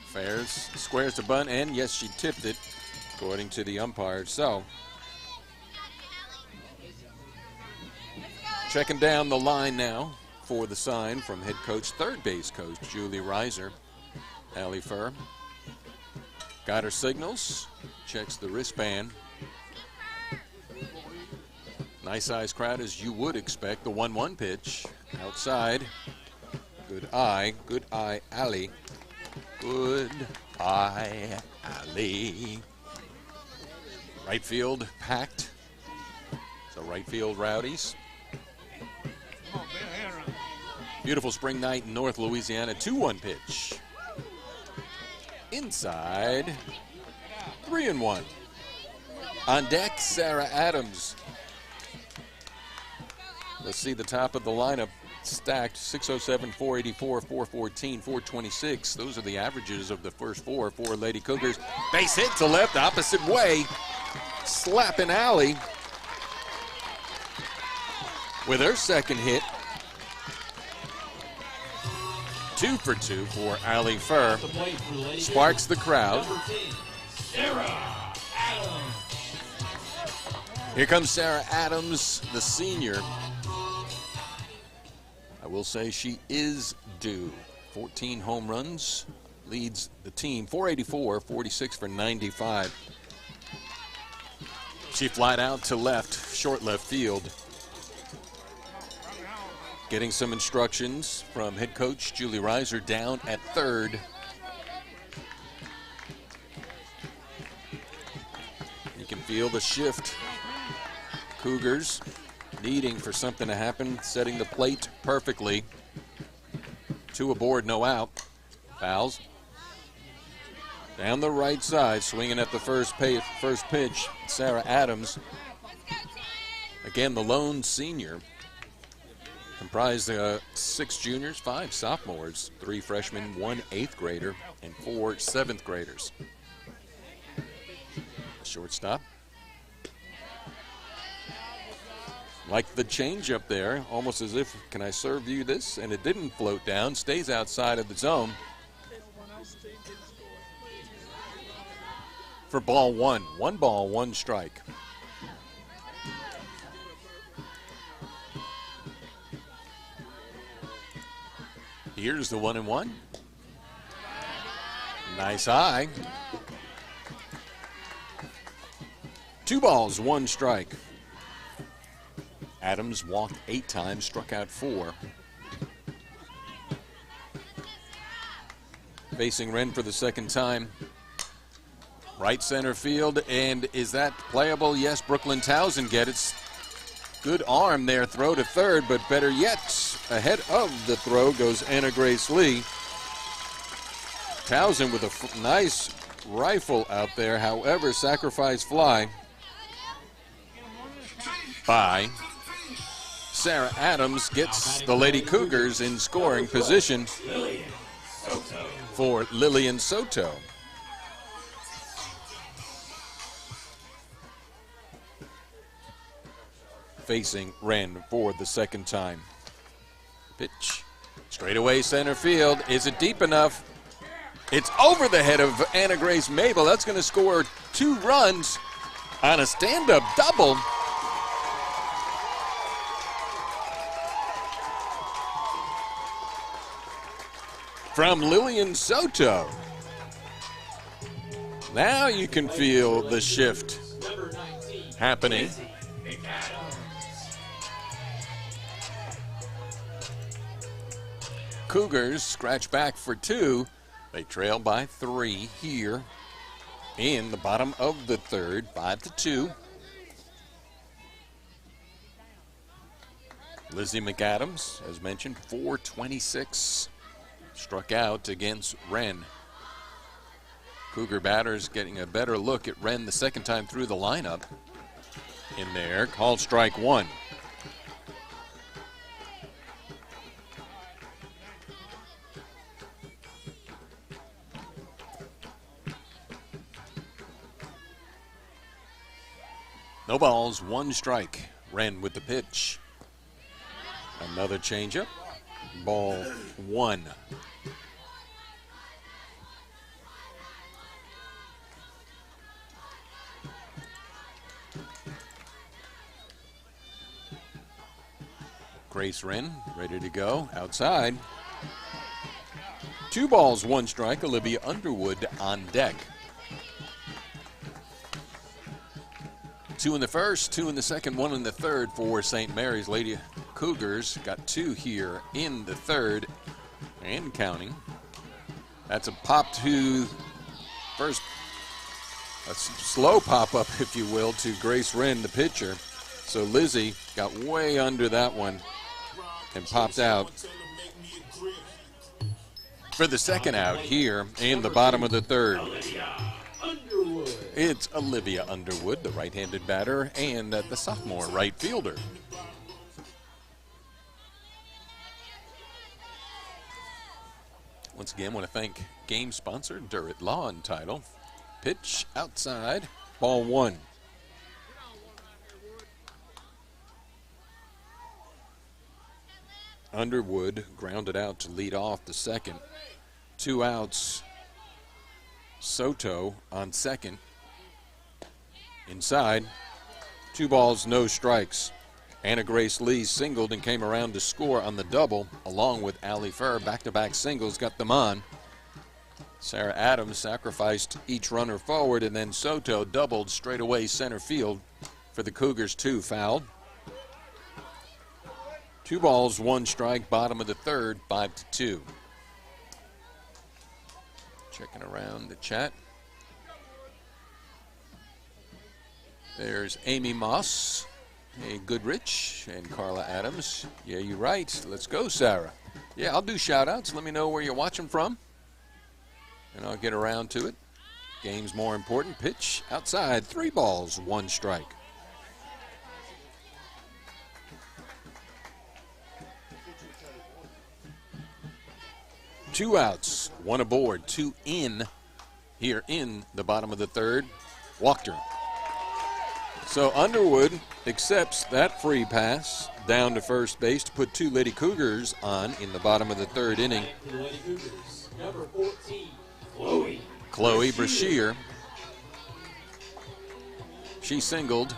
Fairs, squares to bunt, and yes, she tipped it, according to the umpire. So, checking down the line now for the sign from head coach, third base coach, Julie Reiser. Allie Furr got her signals, checks the wristband. Nice sized crowd, as you would expect. The 1-1 pitch outside. Good eye, Allie. Good eye, Allie. Right field packed. So right field rowdies. Beautiful spring night in North Louisiana. 2-1 pitch. Inside. 3-1. On deck, Sarah Adams. Let's see the top of the lineup stacked. 607, 484, 414, 426. Those are the averages of the first 4 for Lady Cougars. Base hit to left, opposite way. Slapping Allie with her second hit. 2 for 2 for Allie Furr. Sparks the crowd. Here comes Sarah Adams, the senior. I will say she is due. 14 home runs, leads the team. 484, 46 for 95. She flied out to left, short left field. getting some instructions from head coach Julie Reiser down at third. You can feel the shift. Cougars needing for something to happen, setting the plate perfectly. 2 aboard, no out. Fouls. Down the right side, swinging at the first pitch, Sarah Adams. Again, the lone senior. Comprised of 6 juniors, 5 sophomores, 3 freshmen, 1 8th grader, and 4 7th graders. Shortstop. Like the change up there, almost as if, can I serve you this? And it didn't float down, stays outside of the zone. For ball 1. 1 ball, 1 strike. Here's the 1-1. Nice high. 2 balls, 1 strike. Adams walked 8 times, struck out 4. Facing Wren for the second time. Right center field, and is that playable? Yes, Brooklyn Townsend gets it. Good arm there, throw to third, but better yet, ahead of the throw goes Anna Grace Lee. Townsend with a nice rifle out there, however, sacrifice fly by Sarah Adams gets the Lady Cougars in scoring position for Lillian Soto. Facing Wren for the second time. Pitch. Straight away center field. Is it deep enough? It's over the head of Anna Grace Mabel. That's going to score 2 runs on a stand-up double. From Lillian Soto. Now you can feel the shift happening. Cougars scratch back for 2. They trail by 3 here in the bottom of the third, 5-2. Lizzie McAdams, as mentioned, 426. Struck out against Wren. Cougar batters getting a better look at Wren the second time through the lineup. In there, called strike 1. No balls, 1 strike. Wren with the pitch. Another changeup. Ball 1. Grace Wren ready to go outside. 2 balls, 1 strike. Olivia Underwood on deck. 2 in the first, 2 in the second, 1 in the third for St. Mary's. Lady Cougars got 2 here in the third and counting. That's a pop to first, a slow pop-up, if you will, to Grace Wren, the pitcher. So Lizzie got way under that one and popped out for the second out here in the bottom of the third. It's Olivia Underwood, the right-handed batter, and the sophomore right fielder. Once again, I want to thank game sponsor Durrett Law and Title. Pitch outside, ball 1. Underwood grounded out to lead off the second. 2 outs. Soto on second. Inside. 2 balls, no strikes. Anna Grace Lee singled and came around to score on the double, along with Allie Furr. Back-to-back singles got them on. Sarah Adams sacrificed each runner forward, and then Soto doubled straight away center field for the Cougars. 2 fouled. 2 balls, 1 strike, bottom of the third, 5-2. Checking around the chat. There's Amy Moss, hey Goodrich, and Carla Adams. Yeah, you're right. Let's go, Sarah. Yeah, I'll do shout-outs. Let me know where you're watching from, and I'll get around to it. Game's more important. Pitch outside. 3 balls, 1 strike. Two outs, 1 aboard, 2 in here in the bottom of the third. Walked her. So Underwood accepts that free pass down to first base to put 2 Lady Cougars on in the bottom of the third inning. Lady Cougars, number 14, Chloe Brashear. She singled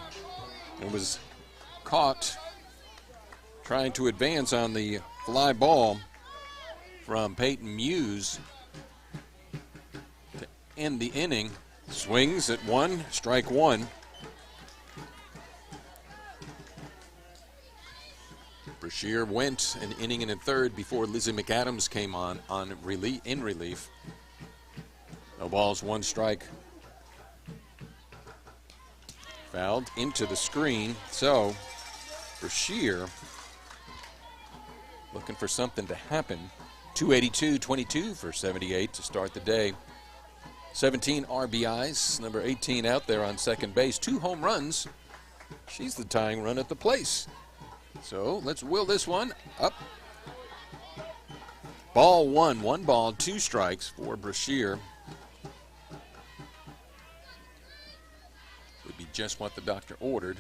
and was caught trying to advance on the fly ball from Peyton Muse to end the inning. Swings at 1, strike 1. Brashear went an inning and a third before Lizzie McAdams came on in relief. No balls, 1 strike. Fouled into the screen. So Brashear looking for something to happen. 282-22 for 78 to start the day. 17 RBIs, number 18 out there on second base. 2 home runs. She's the tying run at the place. So let's will this one up. Ball 1, 1 ball, 2 strikes for Brashear. Would be just what the doctor ordered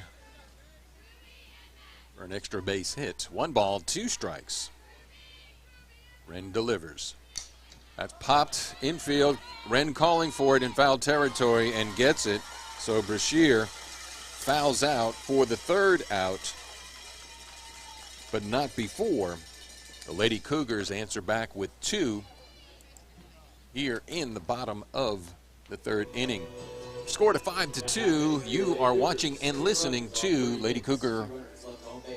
for an extra base hit. 1 ball, 2 strikes. Wren delivers. That's popped infield. Wren calling for it in foul territory and gets it. So Brashear fouls out for the 3rd out, but not before the Lady Cougars answer back with 2 here in the bottom of the 3rd inning. Scored a 5-2. You are watching and listening to Lady Cougar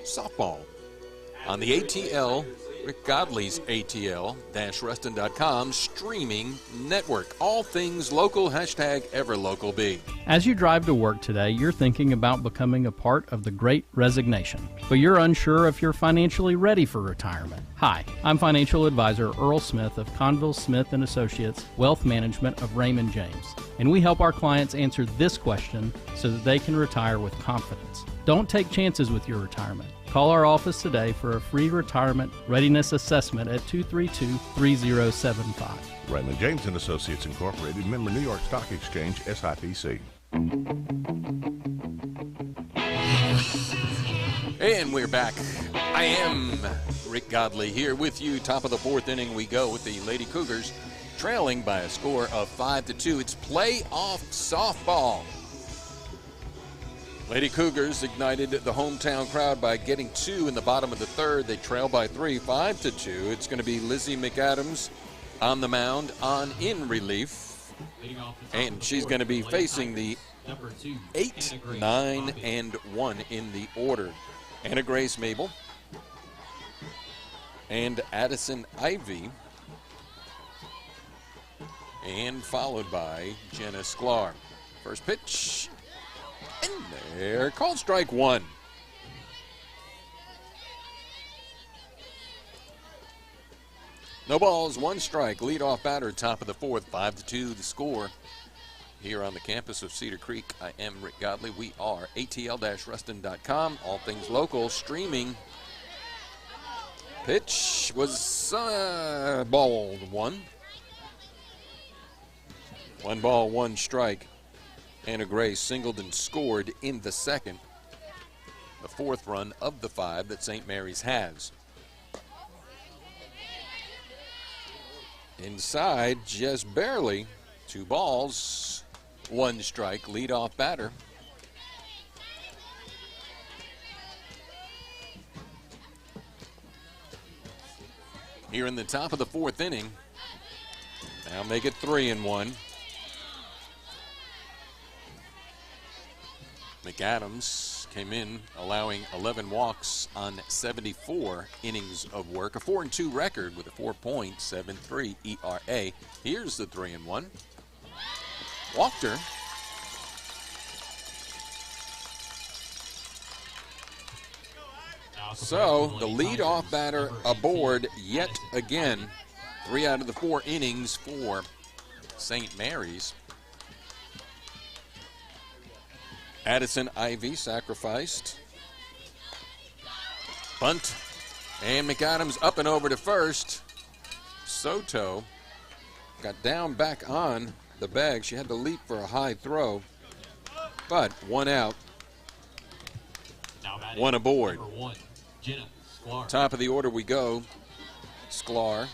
softball on the ATL, Rick Godley's ATL-Ruston.com streaming network. All things local, #EverLocalB. As you drive to work today, you're thinking about becoming a part of the Great Resignation, but you're unsure if you're financially ready for retirement. Hi, I'm financial advisor Earl Smith of Conville, Smith & Associates Wealth Management of Raymond James, and we help our clients answer this question so that they can retire with confidence. Don't take chances with your retirement. Call our office today for a free retirement readiness assessment at 232-3075. Raymond James and Associates Incorporated, member New York Stock Exchange, SIPC. And we're back. I am Rick Godley here with you. Top of the 4th inning we go with the Lady Cougars trailing by a score of 5-2. It's playoff softball. Lady Cougars ignited the hometown crowd by getting 2 in the bottom of the 3rd. They trail by 3, 5-2. It's going to be Lizzie McAdams on the mound in relief. And she's going to be facing the 8, 9, and 1 in the order. Anna Grace Mabel and Addison Ivy, and followed by Jenna Sklar. First pitch. And there, called strike 1. No balls, 1 strike. Leadoff batter, top of the 4th, 5-2 the score. Here on the campus of Cedar Creek, I am Rick Godley. We are ATL-Ruston.com, all things local, streaming. Pitch was ball 1. 1 ball, 1 strike. Anna Grace singled and scored in the 2nd, the 4th run of the 5 that St. Mary's has. Inside, just barely, 2 balls, 1 strike, leadoff batter. Here in the top of the 4th inning, now make it 3-1. McAdams came in allowing 11 walks on 74 innings of work, a 4-2 record with a 4.73 ERA. Here's the 3-1. Walked her. So the leadoff batter aboard yet again. 3 out of the 4 innings for St. Mary's. Addison Ivy sacrificed. Bunt. And McAdams up and over to first. Soto got down back on the bag. She had to leap for a high throw. But 1 out. 1 aboard. Top of the order we go. Sklar.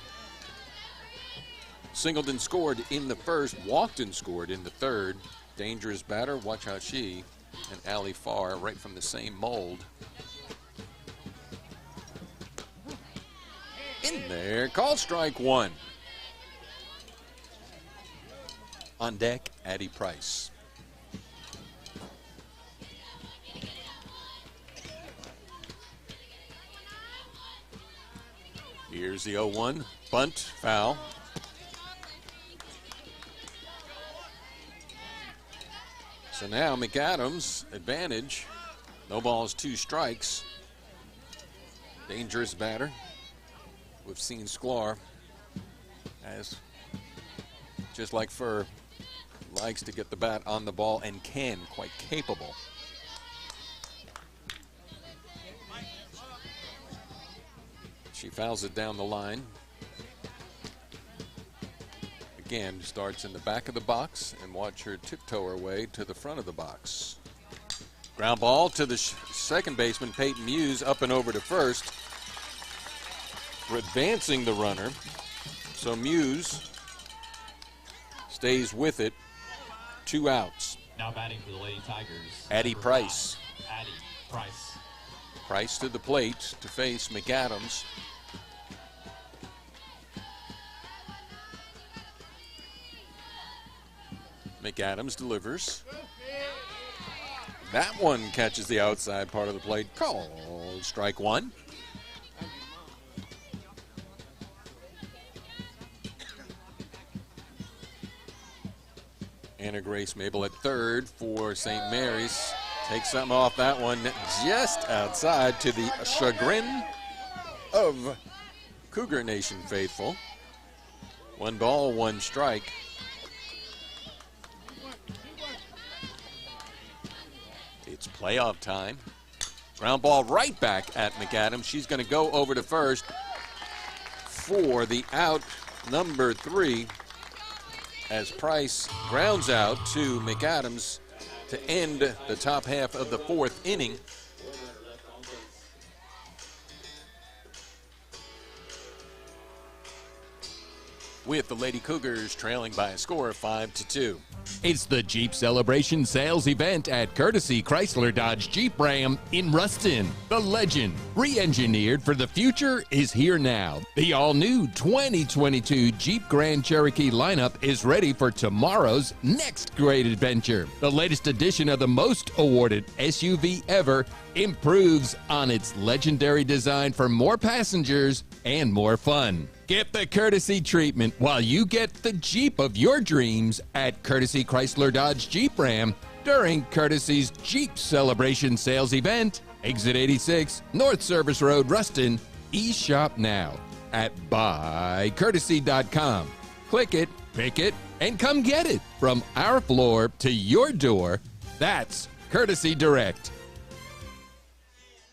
Singleton scored in the first. Walkton scored in the third. Dangerous batter. Watch how she and Allie Farr, right from the same mold. In there. Call strike 1. On deck, Addie Price. Here's the 0-1. Bunt, foul. So now McAdams, advantage. No balls, 2 strikes. Dangerous batter. We've seen Sklar, as just like Furr, likes to get the bat on the ball and quite capable. She fouls it down the line. Again, starts in the back of the box, and watch her tiptoe her way to the front of the box. Ground ball to the second baseman, Peyton Muse, up and over to first. We're advancing the runner, so Muse stays with it. 2 outs. Now batting for the Lady Tigers. Addie Price. Addie Price. Price to the plate to face McAdams. McAdams delivers. That one catches the outside part of the plate. Call strike 1. Anna Grace Mabel at third for St. Mary's. Takes something off that one just outside, to the chagrin of Cougar Nation faithful. 1 ball, 1 strike. It's playoff time. Ground ball right back at McAdams. She's going to go over to first for the out number 3 as Price grounds out to McAdams to end the top half of the 4th inning. With the Lady Cougars trailing by a score of 5-2. It's the Jeep Celebration Sales Event at Courtesy Chrysler Dodge Jeep Ram in Ruston. The legend, re-engineered for the future, is here now. The all-new 2022 Jeep Grand Cherokee lineup is ready for tomorrow's next great adventure. The latest edition of the most awarded SUV ever improves on its legendary design for more passengers and more fun. Get the courtesy treatment while you get the Jeep of your dreams at Courtesy Chrysler Dodge Jeep Ram during Courtesy's Jeep Celebration Sales Event. Exit 86, North Service Road, Ruston. E-shop now at buycourtesy.com. Click it, pick it, and come get it from our floor to your door. That's Courtesy Direct.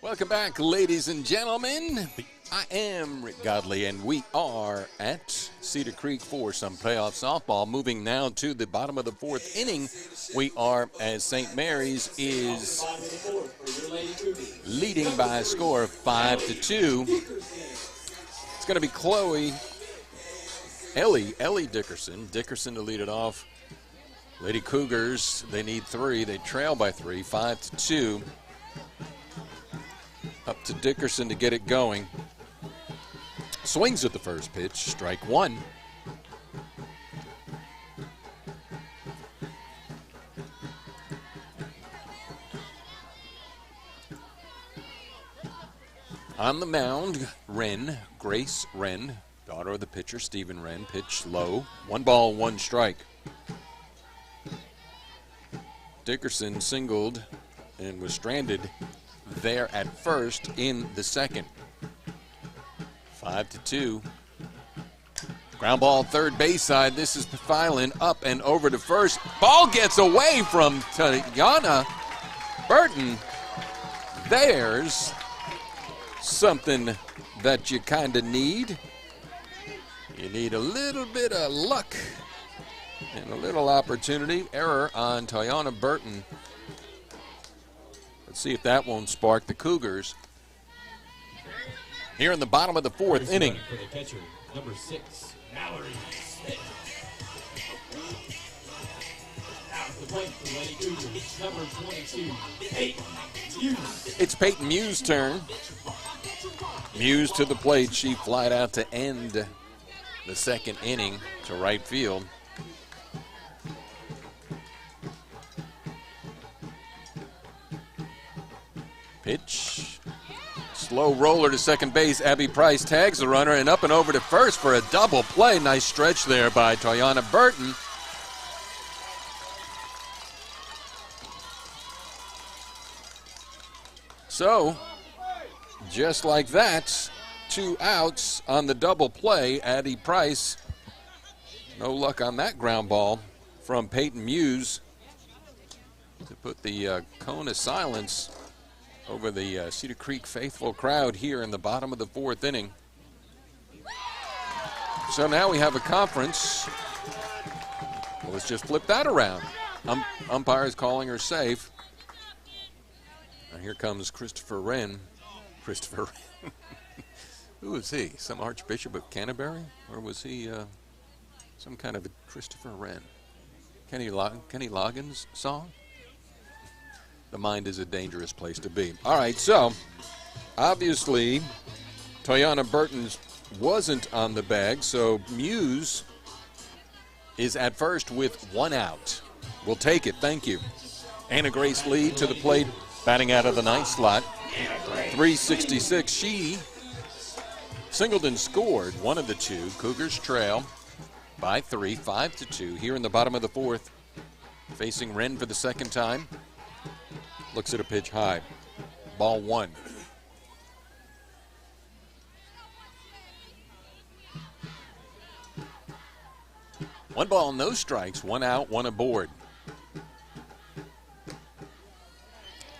Welcome back, ladies and gentlemen. I am Rick Godley, and we are at Cedar Creek for some playoff softball. Moving now to the bottom of the 4th inning. We are, as St. Mary's is leading by a score of 5-2. It's going to be Ellie Dickerson to lead it off. Lady Cougars, they need 3. They trail by 3, 5-2. Up to Dickerson to get it going. Swings at the first pitch, strike 1. On the mound, Grace Wren, daughter of the pitcher, Stephen Wren, pitch low. 1 ball, 1 strike. Dickerson singled and was stranded there at first in the second. 5-2. Ground ball, third base side. This is Phelan up and over to first. Ball gets away from Tiana Burton. There's something that you kind of need. You need a little bit of luck and a little opportunity. Error on Tiana Burton. Let's see if that won't spark the Cougars. Here in the bottom of the 4th inning. For the catcher, number 6, Mallory Smith. Out of the plate for the Lady Cougars, number 22, Peyton Muse. It's Peyton Muse's turn. Muse to the plate. She flied out to end the 2nd inning to right field. Pitch. Slow roller to second base. Abby Price tags the runner and up and over to first for a double play. Nice stretch there by Tiana Burton. So, just like that, 2 outs on the double play. Addie Price, no luck on that ground ball from Peyton Muse to put the cone of silence over the Cedar Creek faithful crowd here in the bottom of the 4th inning. So now we have a conference. Well, let's just flip that around. Umpire is calling her safe. Now here comes Christopher Wren. Christopher Wren. Who is he? Some Archbishop of Canterbury? Or was he some kind of a Christopher Wren? Kenny Loggins song? The mind is a dangerous place to be. All right, so obviously Tiana Burton's wasn't on the bag, so Muse is at first with 1 out. We'll take it, thank you. Anna Grace Lee to the plate, batting out of the 9th slot. 366. She singled and scored one of the 2. Cougars trail by 3, 5-2 here in the bottom of the 4th. Facing Wren for the 2nd time. Looks at a pitch high. Ball 1. One ball, no strikes. 1 out, 1 aboard.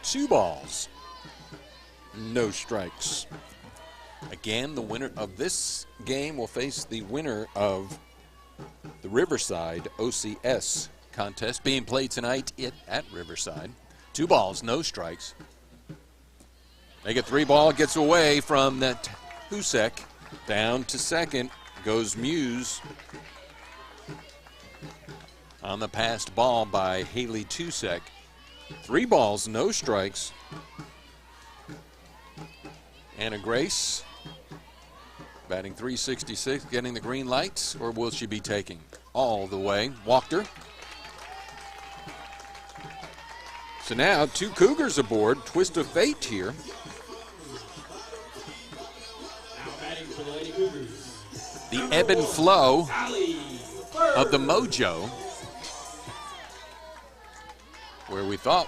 2 balls, no strikes. Again, the winner of this game will face the winner of the Riverside OCS contest being played tonight at Riverside. 2 balls, no strikes. Make it 3 ball, gets away from that Husek. Down to second goes Muse. On the passed ball by Haley Tusek. 3 balls, no strikes. Anna Grace batting 366, getting the green light, or will she be taking all the way? Walked her. So now 2 Cougars aboard. Twist of fate here. Now batting for the Lady Cougars. The ebb and flow of the mojo, where we thought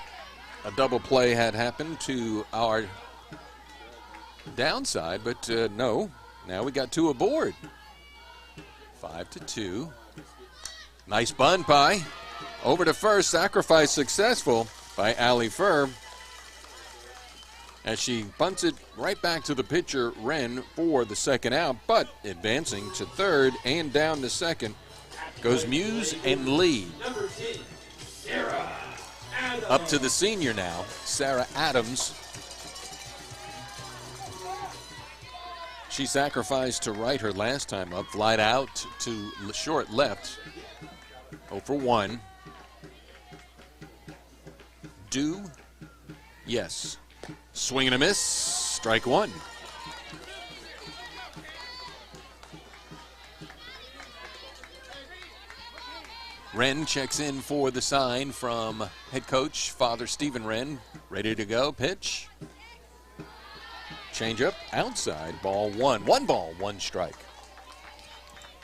a double play had happened to our downside, but no. Now we got 2 aboard. 5-2. Nice bunt by. Over to first. Sacrifice successful by Allie Furr. As she bunts it right back to the pitcher, Wren, for the 2nd out, but advancing to 3rd and down to second goes Muse and Lee. Number 10, Sarah Adams. Up to the senior now, Sarah Adams. She sacrificed to right her last time up, flied out to short left. 0 for 1. Do? Yes. Swing and a miss. Strike 1. Wren checks in for the sign from head coach, Father Stephen Wren. Ready to go. Pitch. Changeup outside, ball one. 1 ball, 1 strike.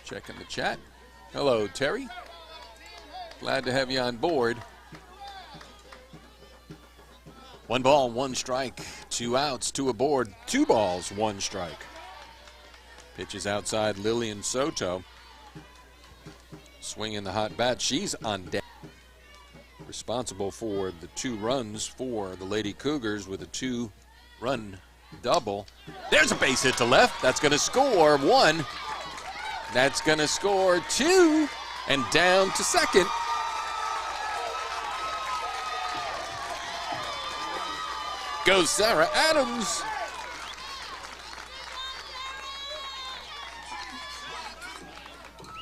Checking the chat. Hello, Terry. Glad to have you on board. 1 ball, 1 strike. 2 outs, 2 aboard. 2 balls, 1 strike. Pitches outside Lillian Soto. Swinging the hot bat. She's on deck. Responsible for the 2 runs for the Lady Cougars with a 2-run double. There's a base hit to left. That's going to score 1. That's going to score 2. And down to second. Goes Sarah Adams.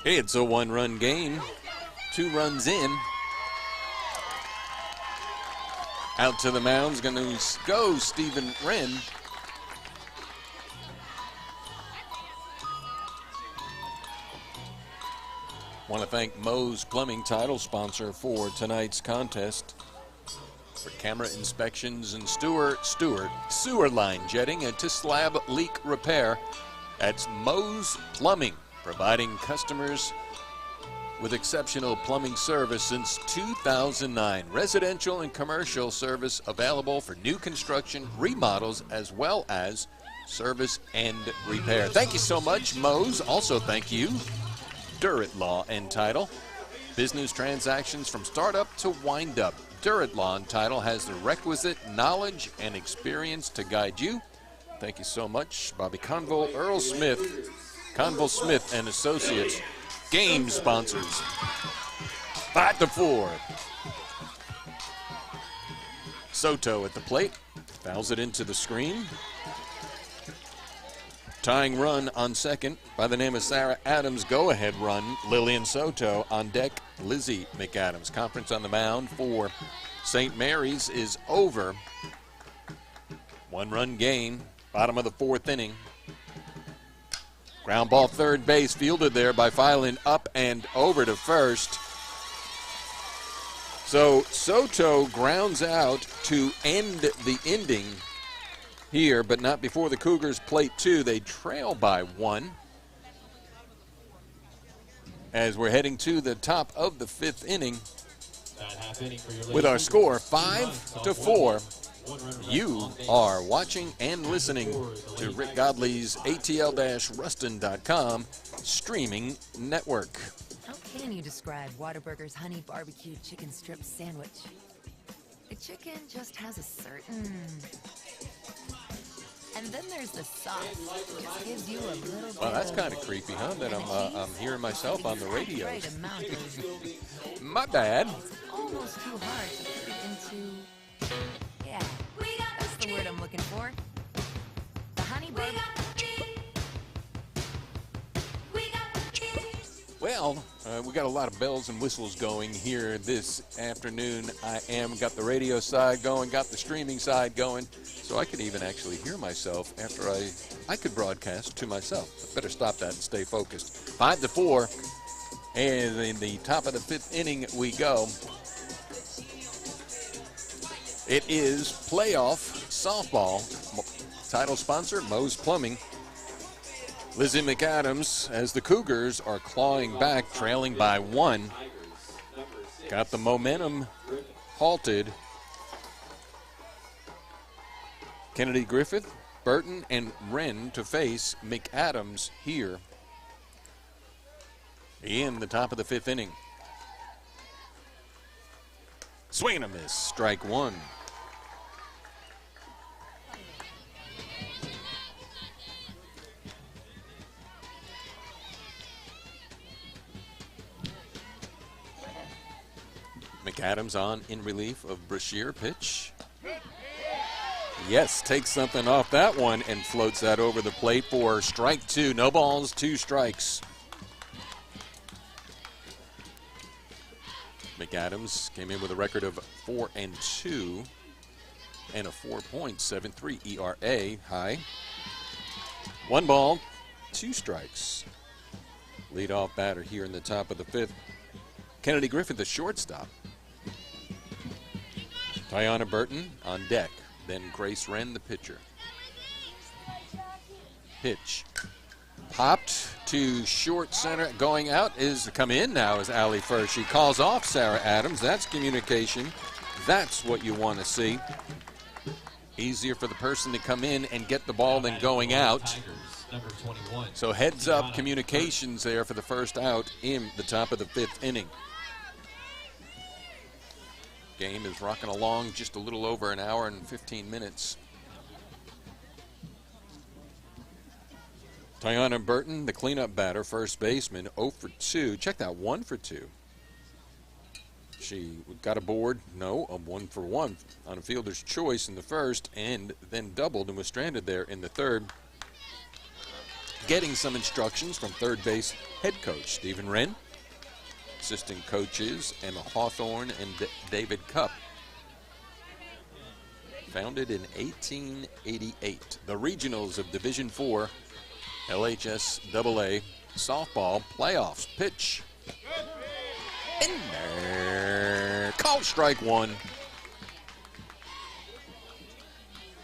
It's a 1-run game. 2 runs in. Out to the mound's going to go Stephen Wren. Want to thank Moe's Plumbing, title sponsor for tonight's contest. For camera inspections and sewer line jetting and to slab leak repair. That's Moe's Plumbing, providing customers with exceptional plumbing service since 2009. Residential and commercial service available for new construction, remodels, as well as service and repair. Thank you so much, Moe's. Also thank you, Durrett Law and Title. Business transactions from startup to wind up. Durrett Law and Title has the requisite knowledge and experience to guide you. Thank you so much, Bobby Conville, Earl Smith, Conville Smith and Associates, game sponsors. 5-4. Soto at the plate, fouls it into the screen. Tying run on second by the name of Sarah Adams. Go-ahead run, Lillian Soto. On deck, Lizzie McAdams. Conference on the mound for St. Mary's is over. 1-run game, bottom of the 4th inning. Ground ball third base, fielded there by Filan up and over to first. So Soto grounds out to end the inning here, but not before the Cougars plate 2. They trail by 1. As we're heading to the top of the 5th inning with our score 5-4. You are watching and listening to Rick Godley's ATL-Ruston.com streaming network. How can you describe Whataburger's honey barbecue chicken strip sandwich? The chicken just has a certain... And then there's the sauce, which just gives you a little bit. Well, that's kind of creepy, huh? That I'm hearing myself on the radio. My bad. It's almost too hard to put it into. Yeah, that's the word I'm looking for. The honey barbecue. Well, we got a lot of bells and whistles going here this afternoon. Got the radio side going, got the streaming side going, so I could even actually hear myself after I could broadcast to myself. I better stop that and stay focused. 5-4, and in the top of the 5th inning we go. It is playoff softball. Title sponsor, Moe's Plumbing. Lizzie McAdams, as the Cougars are clawing back, trailing by 1. Got the momentum halted. Kennedy Griffith, Burton, and Wren to face McAdams here in the top of the 5th inning. Swing and a miss, strike 1. McAdams on in relief of Brashear. Pitch. Yes, takes something off that one and floats that over the plate for strike 2. No balls, 2 strikes. McAdams came in with a record of 4-2 and a 4.73 ERA high. 1 ball, 2 strikes. Leadoff batter here in the top of the 5th. Kennedy Griffith, the shortstop. Tiana Burton on deck. Then Grace Wren, the pitcher. Pitch. Popped to short center. Going out is come in now is Allie first. She calls off Sarah Adams. That's communication. That's what you want to see. Easier for the person to come in and get the ball than going out. So heads up communications there for the first out in the top of the 5th inning. Game is rocking along just a little over an hour and 15 minutes. Tiana Burton, the cleanup batter, first baseman, 0 for 2. Check that, 1 for 2. She got a board, no, a 1 for 1 on a fielder's choice in the first, and then doubled and was stranded there in the third. Getting some instructions from third base head coach Stephen Wren, assistant coaches Emma Hawthorne and David Cupp. Founded in 1888, the regionals of Division IV LHS AA softball playoffs. Pitch in there, called strike 1.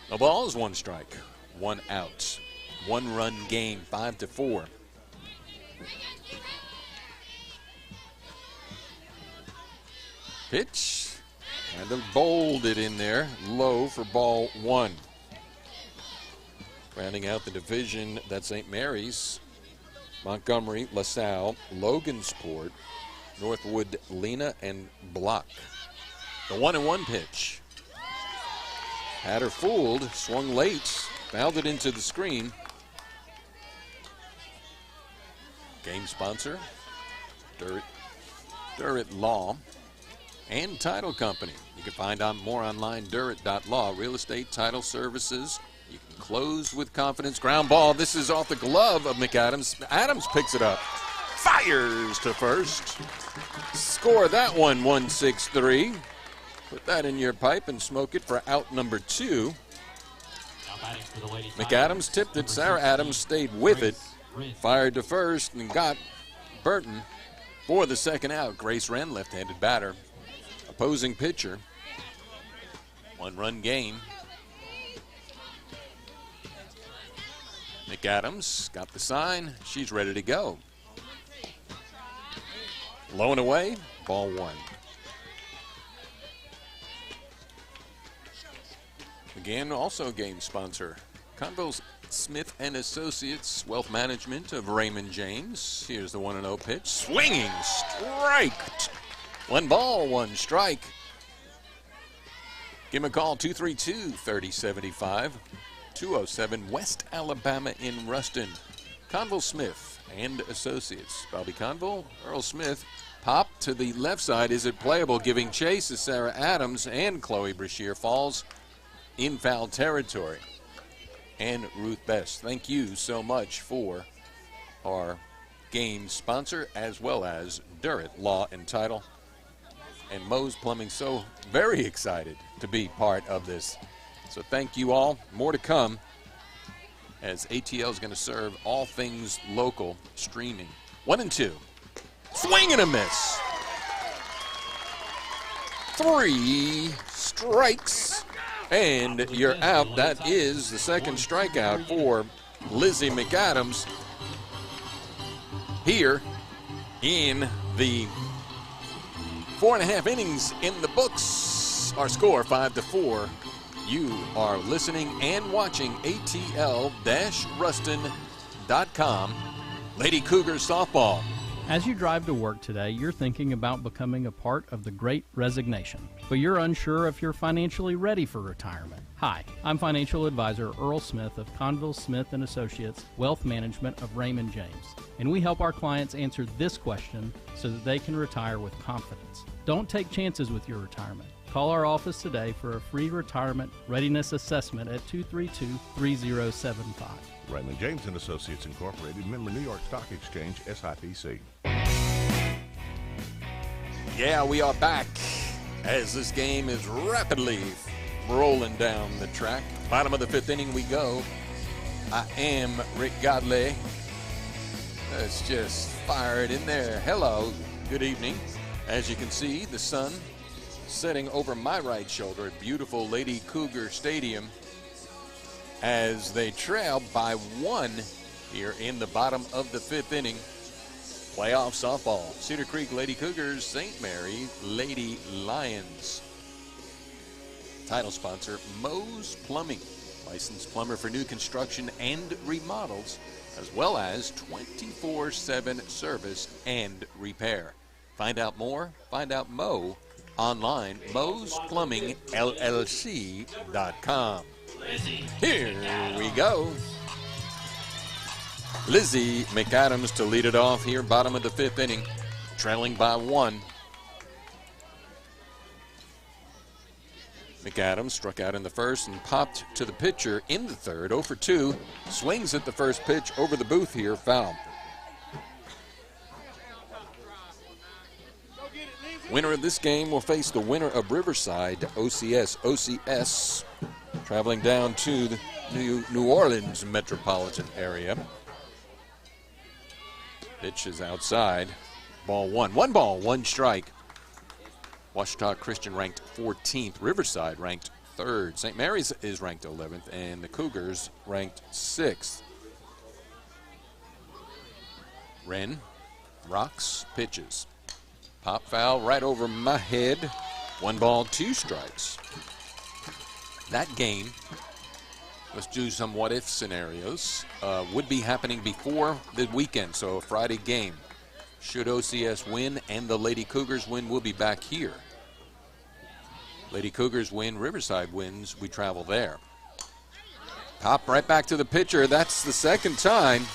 The ball is 1 strike, 1 out. 1-run game, 5-4. Pitch, kind of bowled it in there, low for ball 1. Rounding out the division, that's St. Mary's, Montgomery, LaSalle, Logansport, Northwood, Lena, and Block. The 1-1 pitch. Had her fooled, swung late, fouled it into the screen. Game sponsor, Durrett Law and Title Company. You can find out more online, Durrett.law. Real estate, title services. You can close with confidence. Ground ball. This is off the glove of McAdams. Adams picks it up. Fires to first. Score that one, 1-6-3. Put that in your pipe and smoke it for out number 2. McAdams tipped it. Sarah Adams stayed with it. Fired to first and got Burton for the second out. Grace Wren, left-handed batter. Opposing pitcher. 1-run game. McAdams got the sign. She's ready to go. Low and away, ball 1. Again, also game sponsor, Conville Smith & Associates, Wealth Management of Raymond James. Here's the 1-0 pitch. Swinging strike. 1 ball, 1 strike. Give him a call, 232-3075. 207 West Alabama in Ruston. Conville Smith and Associates. Bobby Conville, Earl Smith. Pop to the left side. Is it playable? Giving chase is Sarah Adams, and Chloe Brashear falls in foul territory. And Ruth Best. Thank you so much for our game sponsor, as well as Durrett Law and Title. And Moe's Plumbing, so very excited to be part of this. So thank you all. More to come, as ATL is going to serve all things local streaming. 1 and 2. Swing and a miss. 3 strikes. And you're out. That is the second strikeout for Lizzie McAdams here in the 4.5 innings in the books. Our score, 5-4. You are listening and watching ATL-Ruston.com. Lady Cougars softball. As you drive to work today, you're thinking about becoming a part of the Great Resignation, but you're unsure if you're financially ready for retirement. Hi, I'm financial advisor Earl Smith of Conville Smith & Associates, Wealth Management of Raymond James, and we help our clients answer this question so that they can retire with confidence. Don't take chances with your retirement. Call our office today for a free retirement readiness assessment at 232-3075. Raymond James and Associates Incorporated, member New York Stock Exchange, SIPC. Yeah, we are back as this game is rapidly rolling down the track. Bottom of the 5th inning we go. I am Rick Godley. Let's just fire it in there. Hello, good evening. As you can see, the sun setting over my right shoulder at beautiful Lady Cougar Stadium. as they trail by 1 here in the bottom of the 5th inning. Playoff softball. Cedar Creek Lady Cougars, St. Mary Lady Lions. Title sponsor, Moe's Plumbing. Licensed plumber for new construction and remodels, as well as 24/7 service and repair. Find out more, find out Moe online, moesplumbingllc.com. Here we go. Lizzie McAdams to lead it off here, bottom of the 5th inning, trailing by 1. McAdams struck out in the first and popped to the pitcher in the third, 0 for 2. Swings at the first pitch over the booth here, foul. Winner of this game will face the winner of Riverside, OCS. OCS traveling down to the New Orleans metropolitan area. Pitch is outside. Ball 1. 1 ball, 1 strike. Ouachita Christian ranked 14th. Riverside ranked 3rd. St. Mary's is ranked 11th, and the Cougars ranked 6th. Wren rocks, pitches. Pop foul right over my head. 1 ball, 2 strikes. That game, let's do some what-if scenarios, would be happening before the weekend, so a Friday game. Should OCS win and the Lady Cougars win, we'll be back here. Lady Cougars win, Riverside wins, we travel there. Pop right back to the pitcher. That's the second time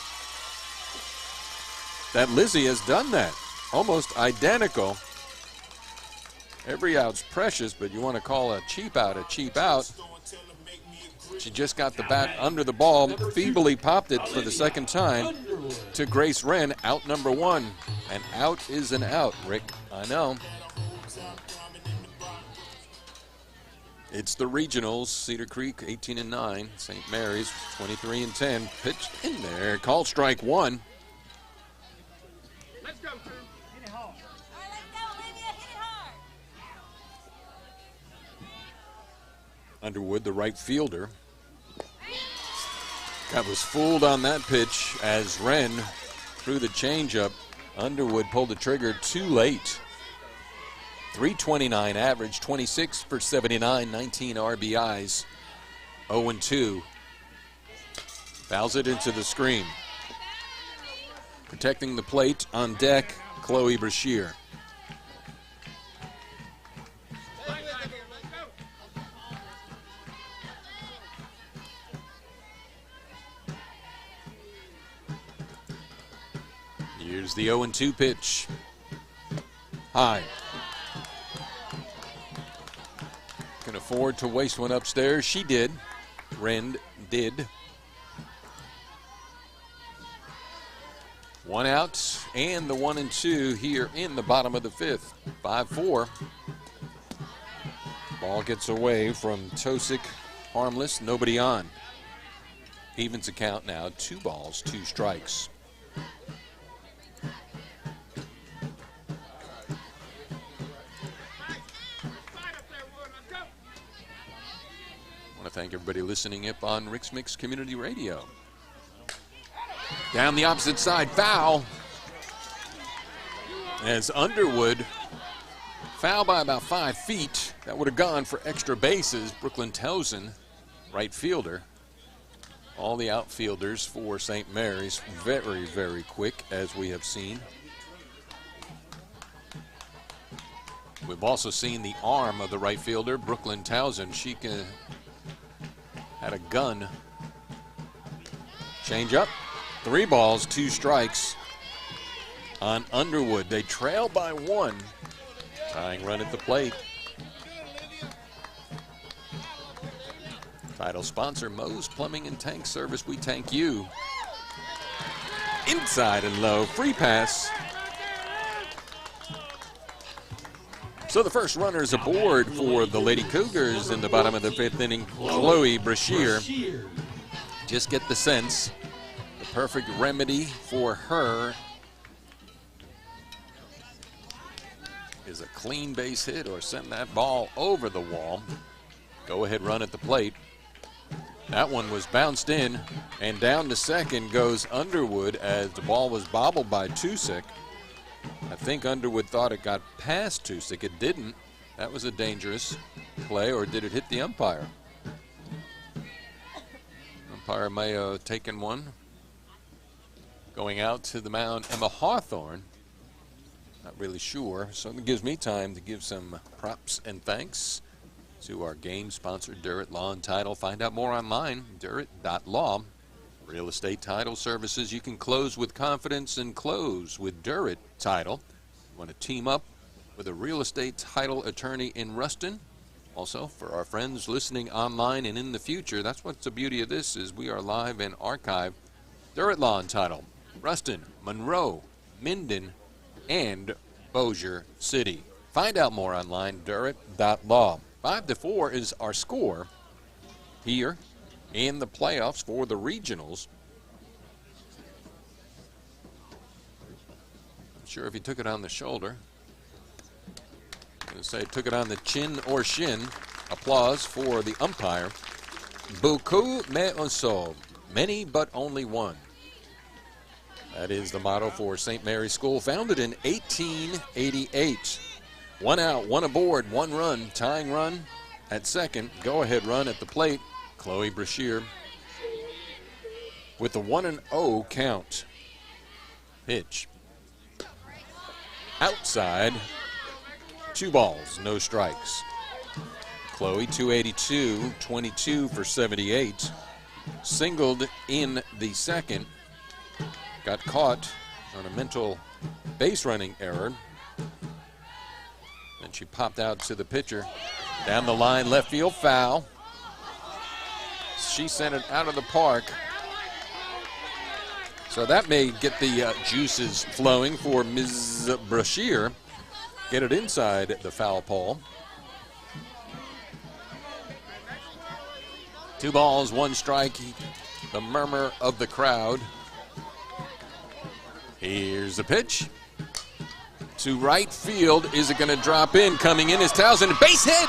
that Lizzie has done that. Almost identical. Every out's precious, but you want to call a cheap out a cheap out. She just got the bat under the ball, feebly popped it for the second time to Grace Wren, out number 1. And out is an out, Rick. I know. It's the regionals. Cedar Creek 18-9, St. Mary's 23-10. Pitch in there. Call strike 1. Let's go, crew. Hit it hard. All right, let's go, Olivia. Hit it hard. Underwood, the right fielder, was fooled on that pitch as Wren threw the changeup. Underwood pulled the trigger too late. 329 average, 26 for 79, 19 RBIs, 0-2. Fouls it into the screen. Protecting the plate on deck, Chloe Brashear. Here's the 0-2 pitch. High. Can afford to waste one upstairs. She did. Wren did. 1 out, and the 1-2 here in the bottom of the 5th. 5-4. Ball gets away from Tosick. Harmless, nobody on. Evens account now, 2 balls, 2 strikes. Thank everybody listening up on Rix-Mix Community Radio. Down the opposite side, foul. As Underwood, foul by about 5 feet. That would have gone for extra bases. Brooklyn Towson, right fielder. All the outfielders for St. Mary's, very, very quick, as we have seen. We've also seen the arm of the right fielder, Brooklyn Towson. She had a gun. Change up. 3 balls, 2 strikes on Underwood. They trail by 1. Tying run at the plate. Title sponsor, Moe's Plumbing and Tank Service. We tank you. Inside and low. Free pass. So the first runner is aboard for the Lady Cougars in the bottom of the 5th inning. Chloe Brashear. Just get the sense. The perfect remedy for her is a clean base hit or send that ball over the wall. Go ahead run at the plate. That one was bounced in, and down to second goes Underwood as the ball was bobbled by Tusick. I think Underwood thought it got past Tusick. It didn't. That was a dangerous play, or did it hit the umpire? Umpire may have taken one. Going out to the mound, Emma Hawthorne. Not really sure, so it gives me time to give some props and thanks to our game sponsor, Durrett Law and Title. Find out more online, durrett.law. Real estate title services you can close with confidence and close with Durrett Title. Want to team up with a real estate title attorney in Ruston? Also, for our friends listening online and in the future, that's what's the beauty of this, is we are live and archived. Durrett Law and Title, Ruston, Monroe, Minden, and Bossier City. Find out more online, durrett.law. 5-4 is our score here in the playoffs for the regionals. Not sure if he took it on the shoulder. I'm going to say took it on the chin or shin. Applause for the umpire. Beaucoup mais un seul. Many but only one. That is the motto for St. Mary's School, founded in 1888. 1 out, 1 aboard, 1 run, tying run at second, go-ahead run at the plate. Chloe Brashear with the 1-0 count. Pitch. Outside, 2 balls, no strikes. Chloe, 282, 22 for 78. Singled in the second. Got caught on a mental base running error. Then she popped out to the pitcher. Down the line, left field foul. She sent it out of the park. So that may get the juices flowing for Ms. Brashear. Get it inside the foul pole. 2 balls, 1 strike. The murmur of the crowd. Here's the pitch. To right field. Is it going to drop in? Coming in is Townsend. Base hit!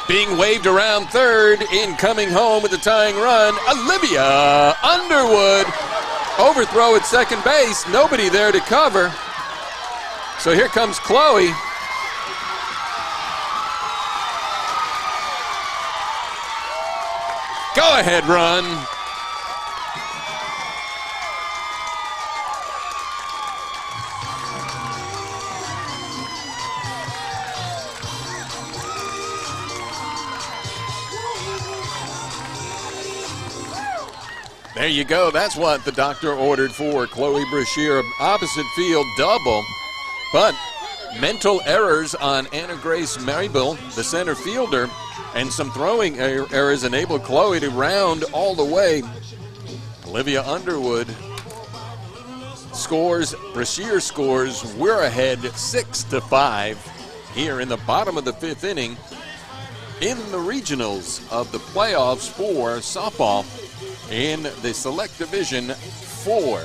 Being waved around third. In coming home with the tying run, Olivia Underwood. Overthrow at second base. Nobody there to cover. So here comes Chloe. Go ahead run. There you go. That's what the doctor ordered for Chloe Brashear. Opposite field double. But mental errors on Anna Grace Maryville, the center fielder, and some throwing errors enabled Chloe to round all the way. Olivia Underwood scores. Brashear scores. We're ahead 6-5 here in the bottom of the 5th inning in the regionals of the playoffs for softball in the Select Division 4.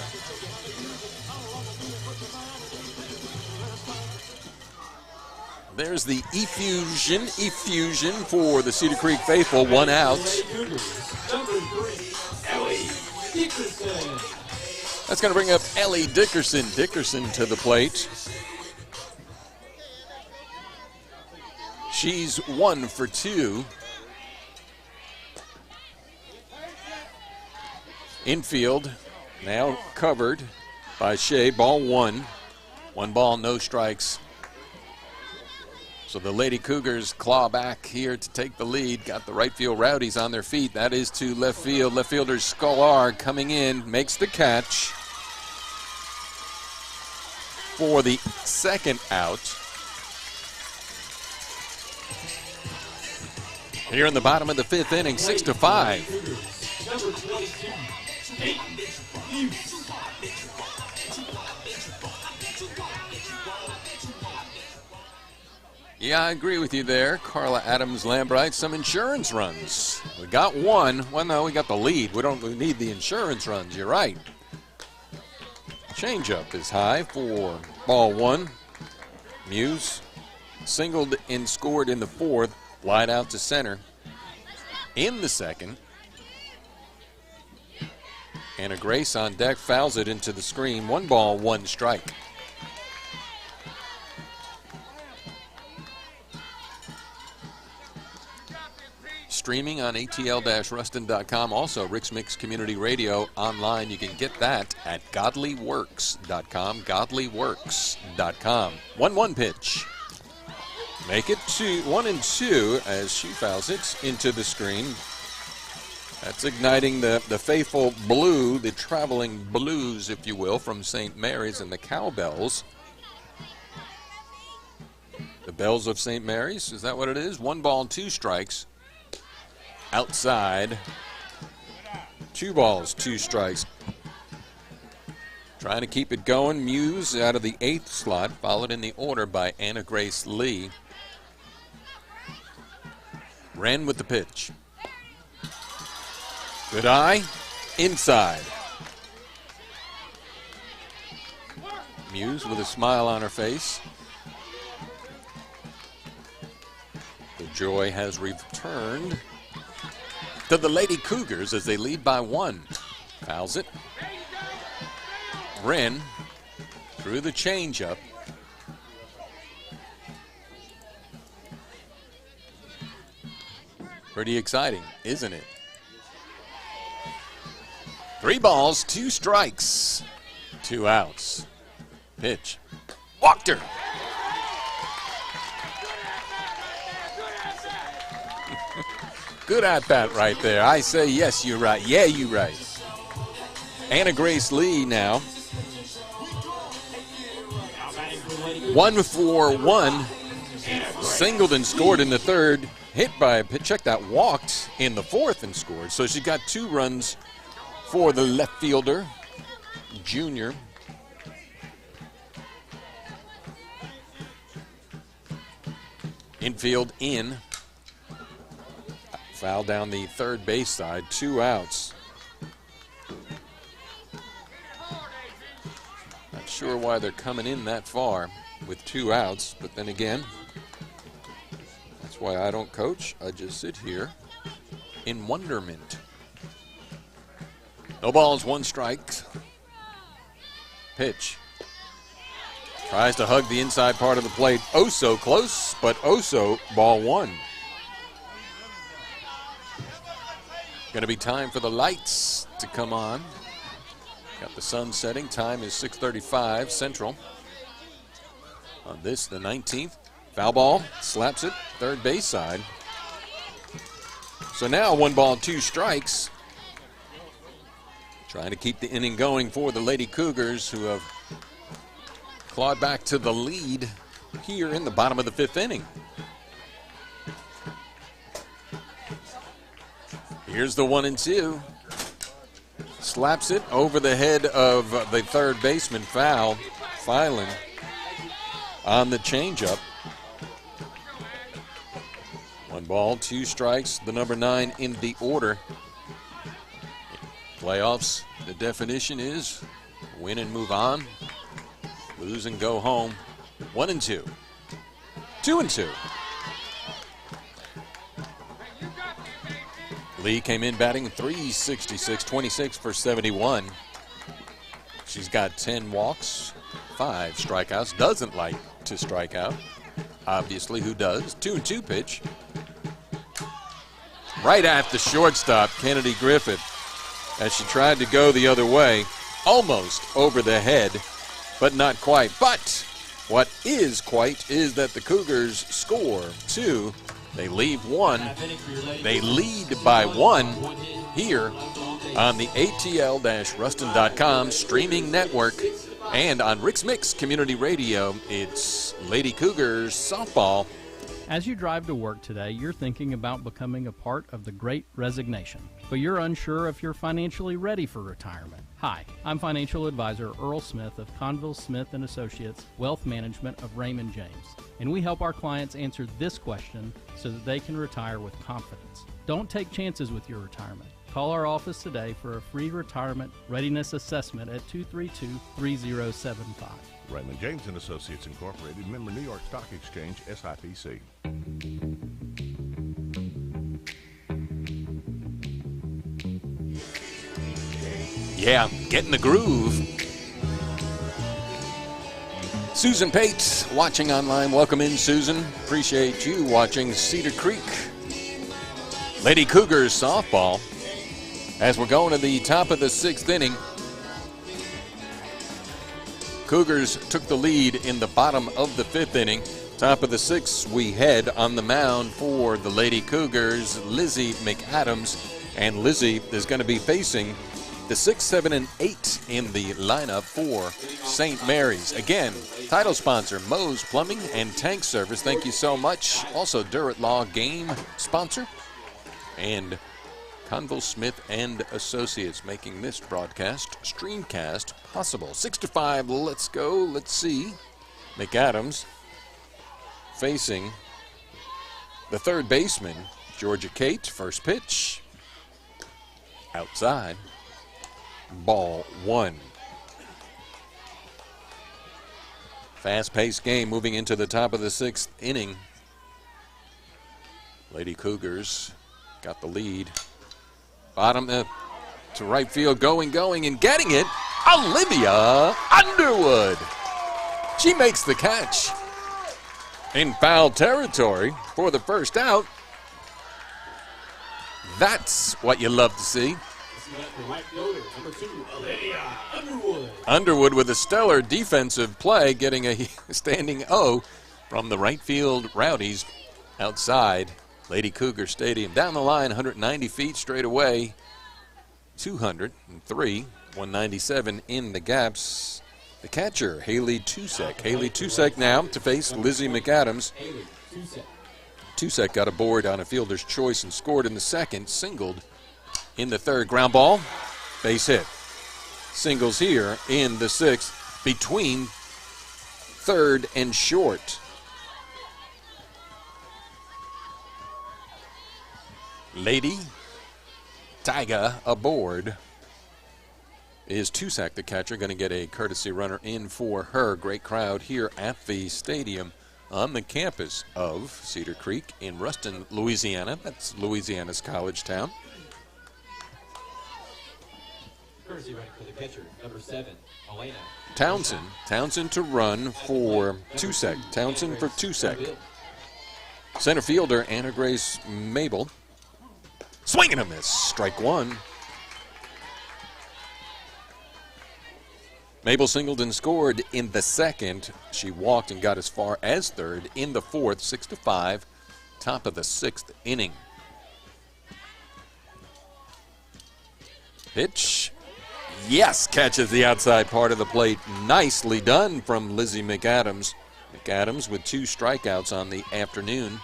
There's the effusion for the Cedar Creek faithful. 1 out. That's going to bring up Ellie Dickerson. Dickerson to the plate. She's 1 for 2. Infield now covered by Shea. Ball 1. 1 ball, no strikes. So the Lady Cougars claw back here to take the lead. Got the right field rowdies on their feet. That is to left field. Left fielder Scolar coming in, makes the catch for the 2nd out. Here in the bottom of the 5th inning, 6-5. Number 22, Peyton Hughes. Yeah, I agree with you there, Carla Adams Lambright. Some insurance runs. We got 1. Well, no, we got the lead. We need the insurance runs. You're right. Changeup is high for ball 1. Muse singled and scored in the 4th. Wide out to center. in the second. Anna Grace on deck, fouls it into the screen. 1 ball, 1 strike. Streaming on atl-ruston.com. Also, Rix-Mix Community Radio online. You can get that at godlyworks.com. Godlyworks.com. 1-1 pitch. Make it 1-2 as she fouls it into the screen. That's igniting the faithful blue, the traveling blues, if you will, from St. Mary's and the Cowbells. The Bells of St. Mary's, is that what it is? 1 ball, 2 strikes. Outside. 2 balls, 2 strikes. Trying to keep it going. Muse out of the 8th slot, followed in the order by Anna Grace Lee. Wren with the pitch. Good eye. Inside. Muse with a smile on her face. The joy has returned to the Lady Cougars as they lead by 1. Fouls it. Wren through the changeup. Pretty exciting, isn't it? 3 balls, 2 strikes, 2 outs. Pitch. Walked her. Good at bat right there. I say yes, you're right. Yeah, you're right. Anna Grace Lee now. 1 for 1. Singled and scored in the 3rd. Hit by a pitch. Check that. Walked in the 4th and scored. So she got 2 runs for the left fielder, junior. Infield in. Foul down the 3rd base side. 2 outs. Not sure why they're coming in that far with 2 outs, but then again, that's why I don't coach. I just sit here in wonderment. No balls, 1 strike. Pitch. Tries to hug the inside part of the plate. Oh, so close, but oh, so ball 1. Going to be time for the lights to come on. Got the sun setting. Time is 6:35 Central. On this, the 19th. Foul ball. Slaps it. 3rd base side. So now 1 ball, 2 strikes. Trying to keep the inning going for the Lady Cougars, who have clawed back to the lead here in the bottom of the 5th inning. Here's the 1-2. Slaps it over the head of the 3rd baseman, foul. Filan on the changeup. 1 ball, 2 strikes. The number 9 in the order. Playoffs, the definition is win and move on, lose and go home. 1-2. 2-2. Lee came in batting .366, 26 for 71. She's got 10 walks, 5 strikeouts. Doesn't like to strike out. Obviously, who does? 2-2 pitch. Right at the shortstop, Kennedy Griffith, as she tried to go the other way. Almost over the head, but not quite. But what is quite is that the Cougars score 2. They leave 1. They lead by 1 here on the ATL-Ruston.com streaming network and on Rix-Mix Community Radio. It's Lady Cougars softball. As you drive to work today, you're thinking about becoming a part of the Great Resignation, but you're unsure if you're financially ready for retirement. Hi, I'm financial advisor Earl Smith of Conville, Smith & Associates Wealth Management of Raymond James, and we help our clients answer this question so that they can retire with confidence. Don't take chances with your retirement. Call our office today for a free retirement readiness assessment at 232-3075. Raymond James & Associates Incorporated, member New York Stock Exchange, SIPC. Yeah, get in the groove. Susan Pate, watching online. Welcome in, Susan. Appreciate you watching Cedar Creek. Lady Cougars softball. As we're going to the top of the 6th inning, Cougars took the lead in the bottom of the 5th inning. Top of the 6th, we head on the mound for the Lady Cougars, Lizzie McAdams. And Lizzie is going to be facing the 6, 7, and 8 in the lineup for St. Mary's. Again, title sponsor, Moe's Plumbing and Tank Service. Thank you so much. Also, Durrett Law game sponsor. And Conville Smith and Associates making this broadcast, streamcast, possible. 6-5, let's go. Let's see. McAdams facing the third baseman, Georgia Kate. First pitch. Outside. Ball 1. Fast-paced game moving into the top of the 6th inning. Lady Cougars got the lead. Bottom to right field, going, and getting it, Olivia Underwood. She makes the catch in foul territory for the first out. That's what you love to see. Underwood with a stellar defensive play, getting a standing O from the right field Rowdies outside Lady Cougar Stadium. Down the line, 190 feet straight away, 203, 197 in the gaps. The catcher, Haley Tusek. Haley Tusek now to face Lizzie McAdams. Tusek got a board on a fielder's choice and scored in the second, singled in the third. Ground ball, base hit. Singles here in the 6th between third and short. Lady Tiger aboard. Is Tusak, the catcher, going to get a courtesy runner in for her? Great crowd here at the stadium on the campus of Cedar Creek in Ruston, Louisiana. That's Louisiana's college town. Courtesy running for the catcher, number 7, Elena. Townsend to run for Tusak. Townsend for Tusak. Center fielder, Anna Grace Mabel. Swing and a miss. Strike 1. Mabel singled and scored in the second. She walked and got as far as third in the 4th, 6-5, top of the 6th inning. Pitch. Yes, catches the outside part of the plate. Nicely done from Lizzie McAdams. McAdams with 2 strikeouts on the afternoon.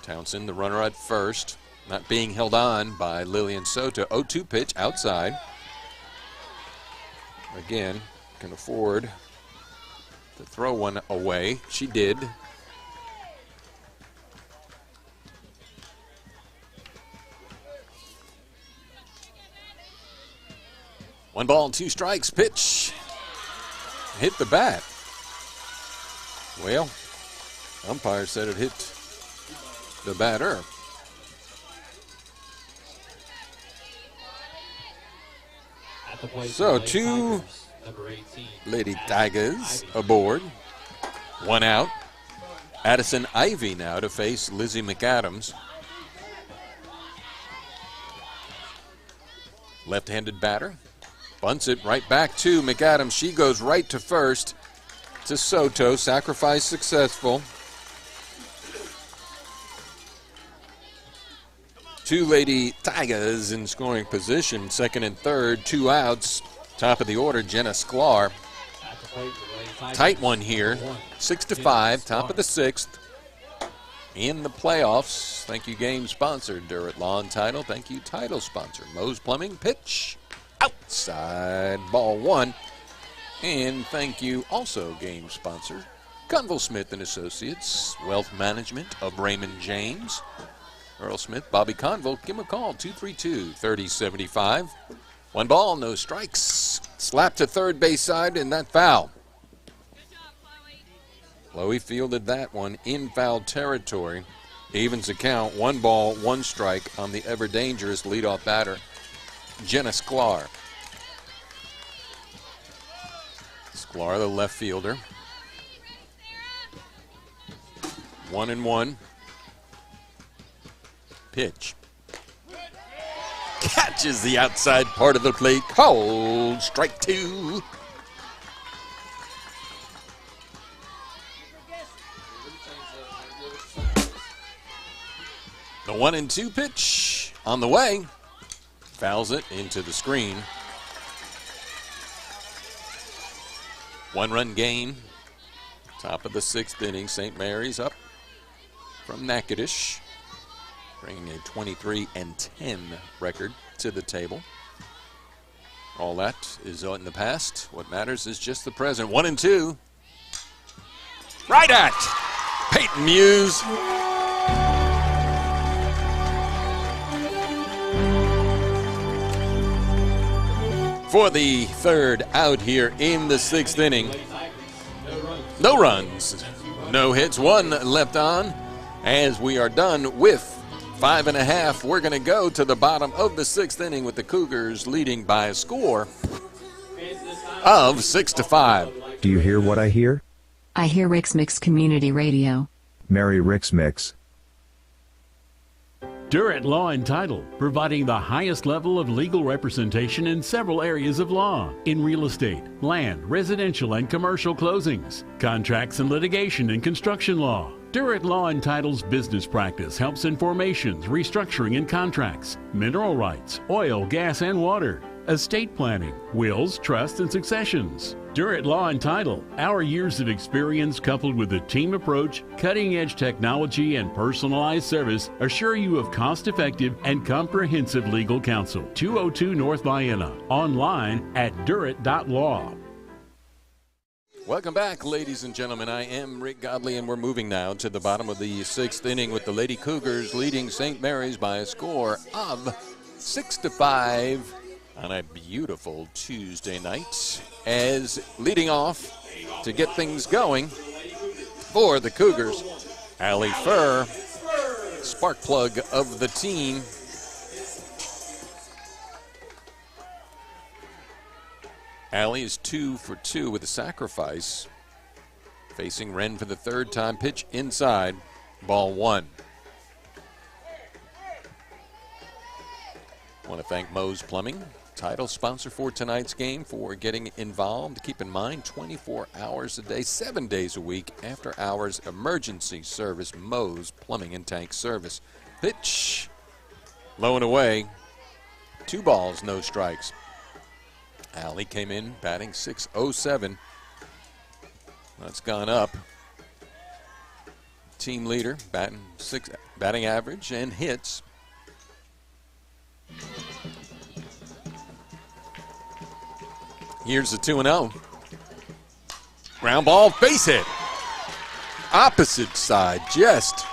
Townsend, the runner at first, not being held on by Lillian Soto. 0-2 pitch outside. Again, can afford to throw one away. She did. One ball, 2 strikes. Pitch. Hit the bat. Well, umpire said it hit the batter. So 2 Lady Tigers aboard. 1 out. Addison Ivy now to face Lizzie McAdams. Left-handed batter. Bunts it right back to McAdams. She goes right to first to Soto. Sacrifice successful. 2 Lady Tigers in scoring position. Second and third, 2 outs. Top of the order, Jenna Sklar. Tight one here. 6-5, top of the 6th. In the playoffs. Thank you, game sponsor, Durrett Lawn Title. Thank you, title sponsor, Moe's Plumbing. Pitch. Outside, ball 1. And thank you also, game sponsor, Conville Smith and Associates, Wealth Management of Raymond James. Earl Smith, Bobby Conville, give him a call, 232-3075. 1 ball, no strikes. Slap to third base side, and that foul. Chloe fielded that one in foul territory. Evens the count, 1 ball, 1 strike on the ever-dangerous leadoff batter, Jenna Sklar. Sklar, the left fielder. 1-1. Pitch. Catches the outside part of the plate. Called strike 2. The 1-2 pitch on the way. Fouls it into the screen. 1-run game. Top of the 6th inning. St. Mary's up from Natchitoches, bringing a 23-10 record to the table. All that is in the past. What matters is just the present. 1-2. Right at Peyton Muse. For the 3rd out here in the 6th inning. No runs, no hits, 1 left on. As we are done with 5.5, we're going to go to the bottom of the 6th inning with the Cougars leading by a score of 6-5. Do you hear what I hear? I hear Rix-Mix Community Radio. Merry Rix-Mix. Durrett Law and Title, providing the highest level of legal representation in several areas of law, in real estate, land, residential and commercial closings, contracts and litigation and construction law. Durrett Law and Title's business practice helps in formations, restructuring and contracts, mineral rights, oil, gas and water, estate planning, wills, trusts and successions. Durrett Law and Title, our years of experience coupled with a team approach, cutting-edge technology, and personalized service assure you of cost-effective and comprehensive legal counsel. 202 North Vienna. Online at durrett.law. Welcome back, ladies and gentlemen. I am Rick Godley, and we're moving now to the bottom of the 6th inning with the Lady Cougars leading St. Mary's by a score of 6-5 on a beautiful Tuesday night. As leading off to get things going for the Cougars, Allie Furr, spark plug of the team. Allie is 2 for 2 with a sacrifice. Facing Wren for the 3rd time. Pitch inside. Ball 1. I want to thank Moe's Plumbing, title sponsor for tonight's game, for getting involved. Keep in mind, 24 hours a day, 7 days a week, after hours emergency service. Moe's Plumbing and Tank Service. Pitch. Low and away. 2 balls, no strikes. Allie came in batting .607. That's gone up. Team leader, batting average and hits. Here's the 2-0. Ground ball, base hit. Opposite side, just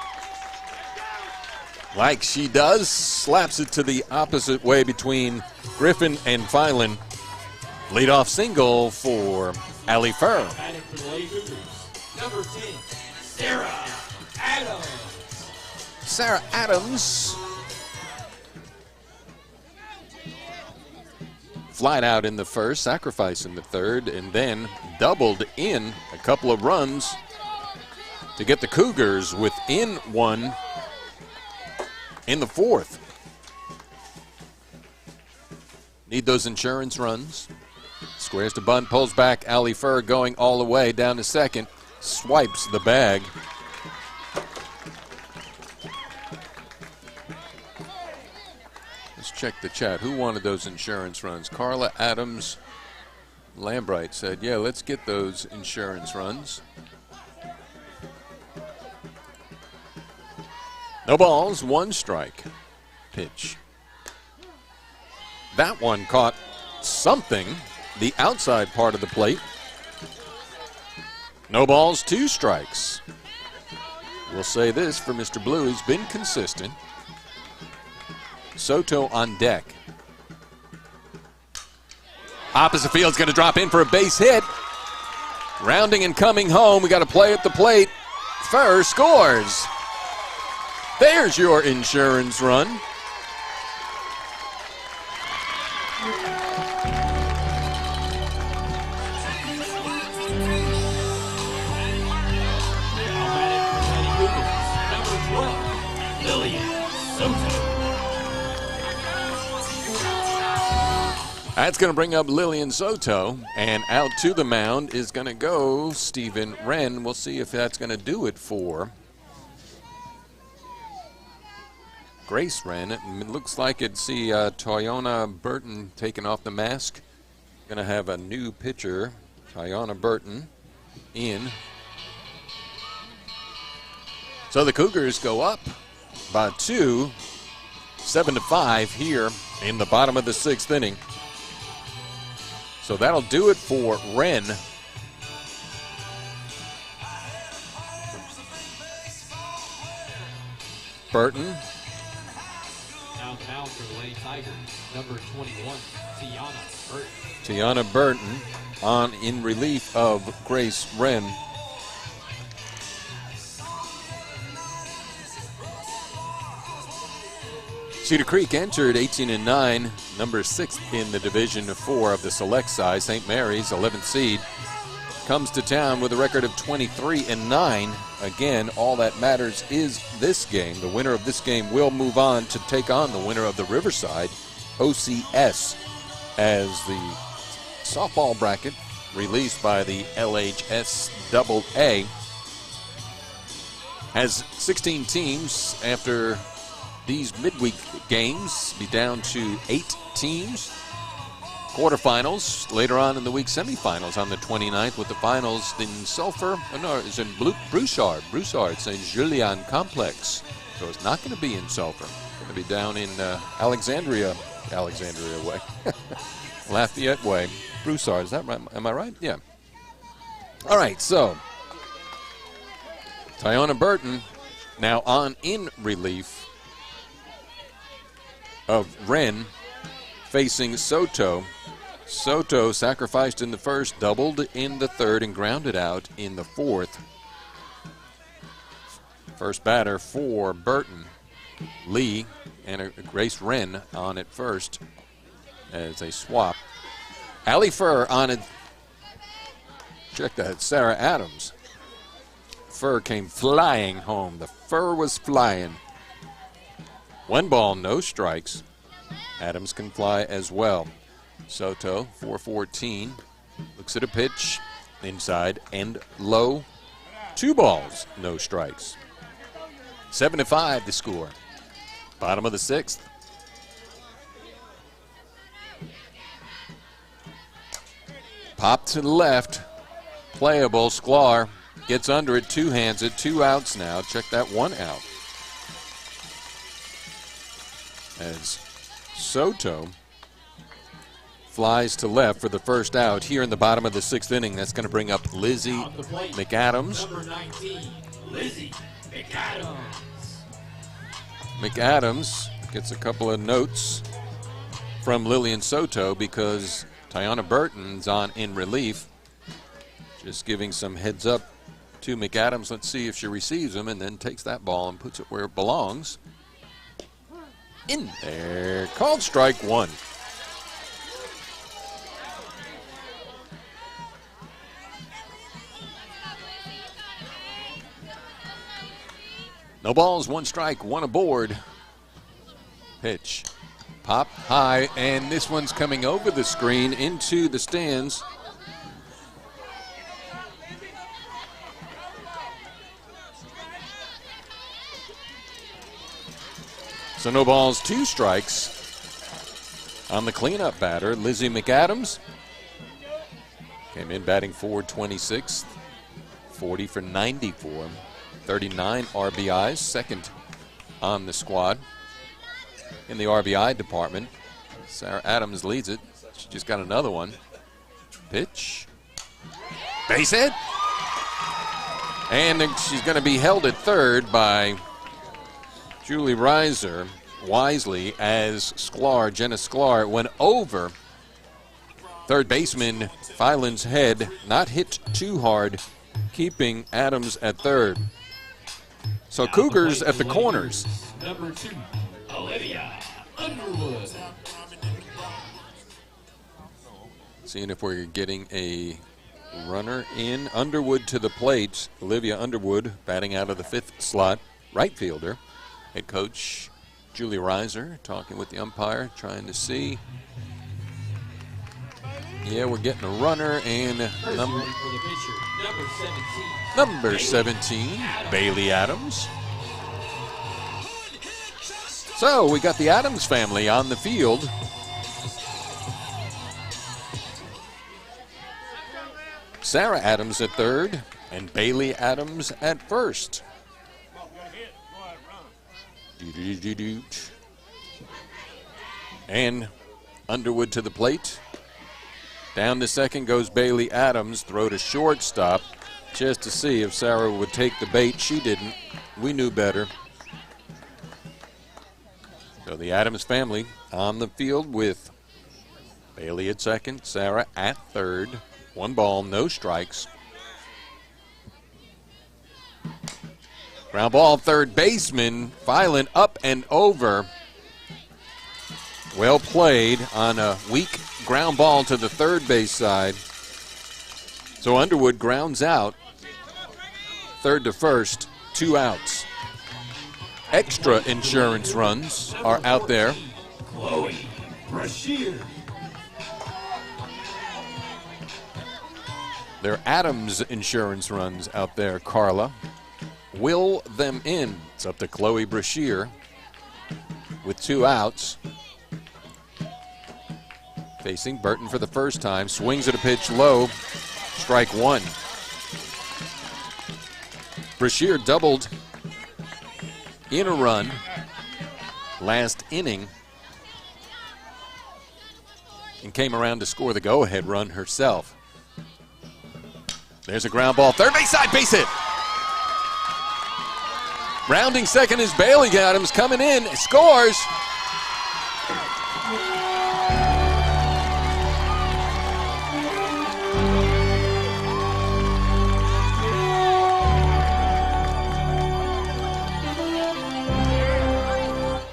like she does. Slaps it to the opposite way between Griffin and Filan. Leadoff single for Allie Furr. Number 10, Sarah Adams. Sarah Adams flied out in the 1st, sacrifice in the 3rd, and then doubled in a couple of runs to get the Cougars within 1 in the 4th. Need those insurance runs. Squares to bunt, pulls back. Allie Furr going all the way down to 2nd. Swipes the bag. Let's check the chat. Who wanted those insurance runs? Carla Adams Lambright said, yeah, let's get those insurance runs. No balls, 1 strike. Pitch. That one caught something, the outside part of the plate. No balls, 2 strikes. We'll say this for Mr. Blue, he's been consistent. Soto on deck. Opposite field's going to drop in for a base hit. Rounding and coming home, we got a play at the plate. Furr scores. There's your insurance run. That's going to bring up Lillian Soto, and out to the mound is going to go Stephen Wren. We'll see if that's going to do it for Grace Wren. It looks like it'd see Toyona Burton taking off the mask. Going to have a new pitcher, Toyona Burton, in. So the Cougars go up by 2, 7-5 here in the bottom of the 6th inning. So that'll do it for Wren. Burton. Now the mound for the Lady Tigers, number 21, Tiana Burton. Tiana Burton on in relief of Grace Wren. Cedar Creek entered 18-9, number 6th in the Division 4 of the select size. St. Mary's, 11th seed, comes to town with a record of 23-9. Again, all that matters is this game. The winner of this game will move on to take on the winner of the Riverside OCS as the softball bracket released by the LHS AA has 16 teams after these midweek games, be down to 8 teams. Quarterfinals later on in the week, semifinals on the 29th with the finals in Sulphur. Oh, no, it's in Broussard, St. Julien Complex. So it's not going to be in Sulphur. It's going to be down in Alexandria way. Lafayette way. Broussard, is that right? Am I right? Yeah. All right, so Tiana Burton now on in relief of Wren, facing Soto. Soto sacrificed in the first, doubled in the third, and grounded out in the fourth. First batter for Burton, Lee, and Grace Wren on at first as they swap. Allie Furr on it. Check that, Sarah Adams. Furr came flying home. The Furr was flying. 1 ball, no strikes. Adams can fly as well. Soto, 4-14. Looks at a pitch. Inside and low. 2 balls, no strikes. 7-5 the score. Bottom of the 6th. Pop to the left. Playable. Sklar gets under it, two-hands it. 2 outs now. Check that 1 out. As Soto flies to left for the first out here in the bottom of the 6th inning. That's going to bring up Lizzie McAdams. Number 19, Lizzie McAdams. McAdams gets a couple of notes from Lillian Soto because Tiana Burton's on in relief. Just giving some heads up to McAdams. Let's see if she receives them and then takes that ball and puts it where it belongs. In there. Called strike 1. No balls, 1 strike, 1 aboard. Pitch. Pop high, and this one's coming over the screen into the stands. So no balls, 2 strikes on the cleanup batter. Lizzie McAdams came in batting .426, 40 for 94, 39 RBIs, second on the squad. In the RBI department, Sarah Adams leads it. She just got another one. Pitch. Base hit. And she's going to be held at third by Julie Reiser wisely as Jenna Sklar went over third baseman Filan's head, not hit too hard, keeping Adams at third. So Cougars at the corners. Number 2, Olivia Underwood. Seeing if we're getting a runner in. Underwood to the plate. Olivia Underwood batting out of the 5th slot. Right fielder. Head coach Julie Reiser talking with the umpire, trying to see. Yeah, we're getting a runner, and number 17, Bailey Adams. So we got the Adams family on the field. Sarah Adams at third, and Bailey Adams at first. And Underwood to the plate. Down to second goes Bailey Adams. Throw to shortstop just to see if Sarah would take the bait. She didn't. We knew better. So the Adams family on the field with Bailey at second, Sarah at third. 1 ball, no strikes. Ground ball, third baseman, filing up and over. Well played on a weak ground ball to the third base side. So Underwood grounds out. Third to first, 2 outs. Extra insurance runs are out there. Chloe Brashear. They're Adams insurance runs out there, Carla. Will them in. It's up to Chloe Brashear with 2 outs. Facing Burton for the first time. Swings at a pitch low. Strike 1. Brashear doubled in a run last inning and came around to score the go-ahead run herself. There's a ground ball. Third base side, base hit. Rounding second is Bailey Adams coming in, scores.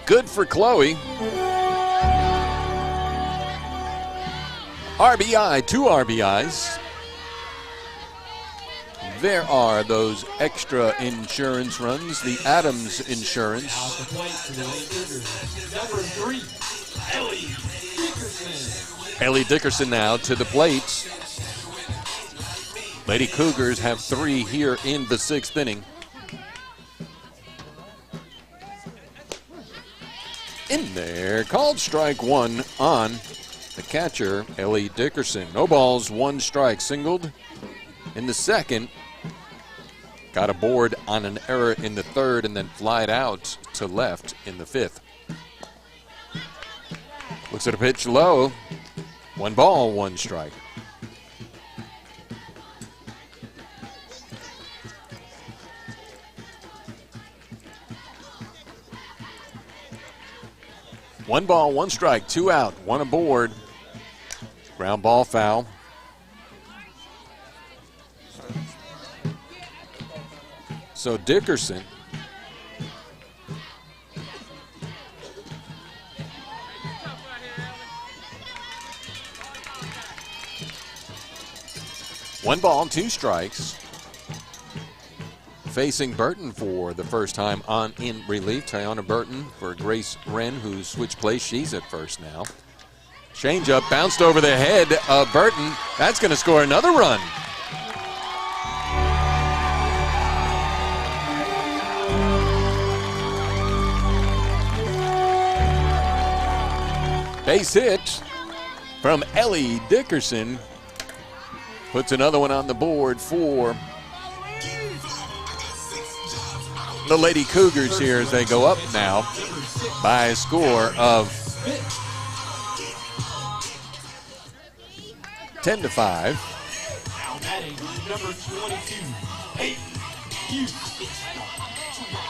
Good for Chloe. RBI, 2 RBIs. There are those extra insurance runs, the Adams insurance. Number 3, Ellie Dickerson. Ellie Dickerson now to the plate. Lady Cougars have 3 here in the 6th inning. In there, called strike 1 on the catcher, Ellie Dickerson. No balls, 1 strike, singled in the 2nd. Got a board on an error in the 3rd and then flied out to left in the 5th. Looks at a pitch low. 1 ball, 1 strike. One ball, 1 strike, 2 out, 1 aboard. Ground ball foul. So Dickerson one ball, 2 strikes. Facing Burton for the first time on in relief. Tiana Burton for Grace Wren, who switched place. She's at first now. Changeup bounced over the head of Burton. That's going to score another run. Base hit from Ellie Dickerson. Puts another one on the board for the Lady Cougars here as they go up now by a score of 10-5.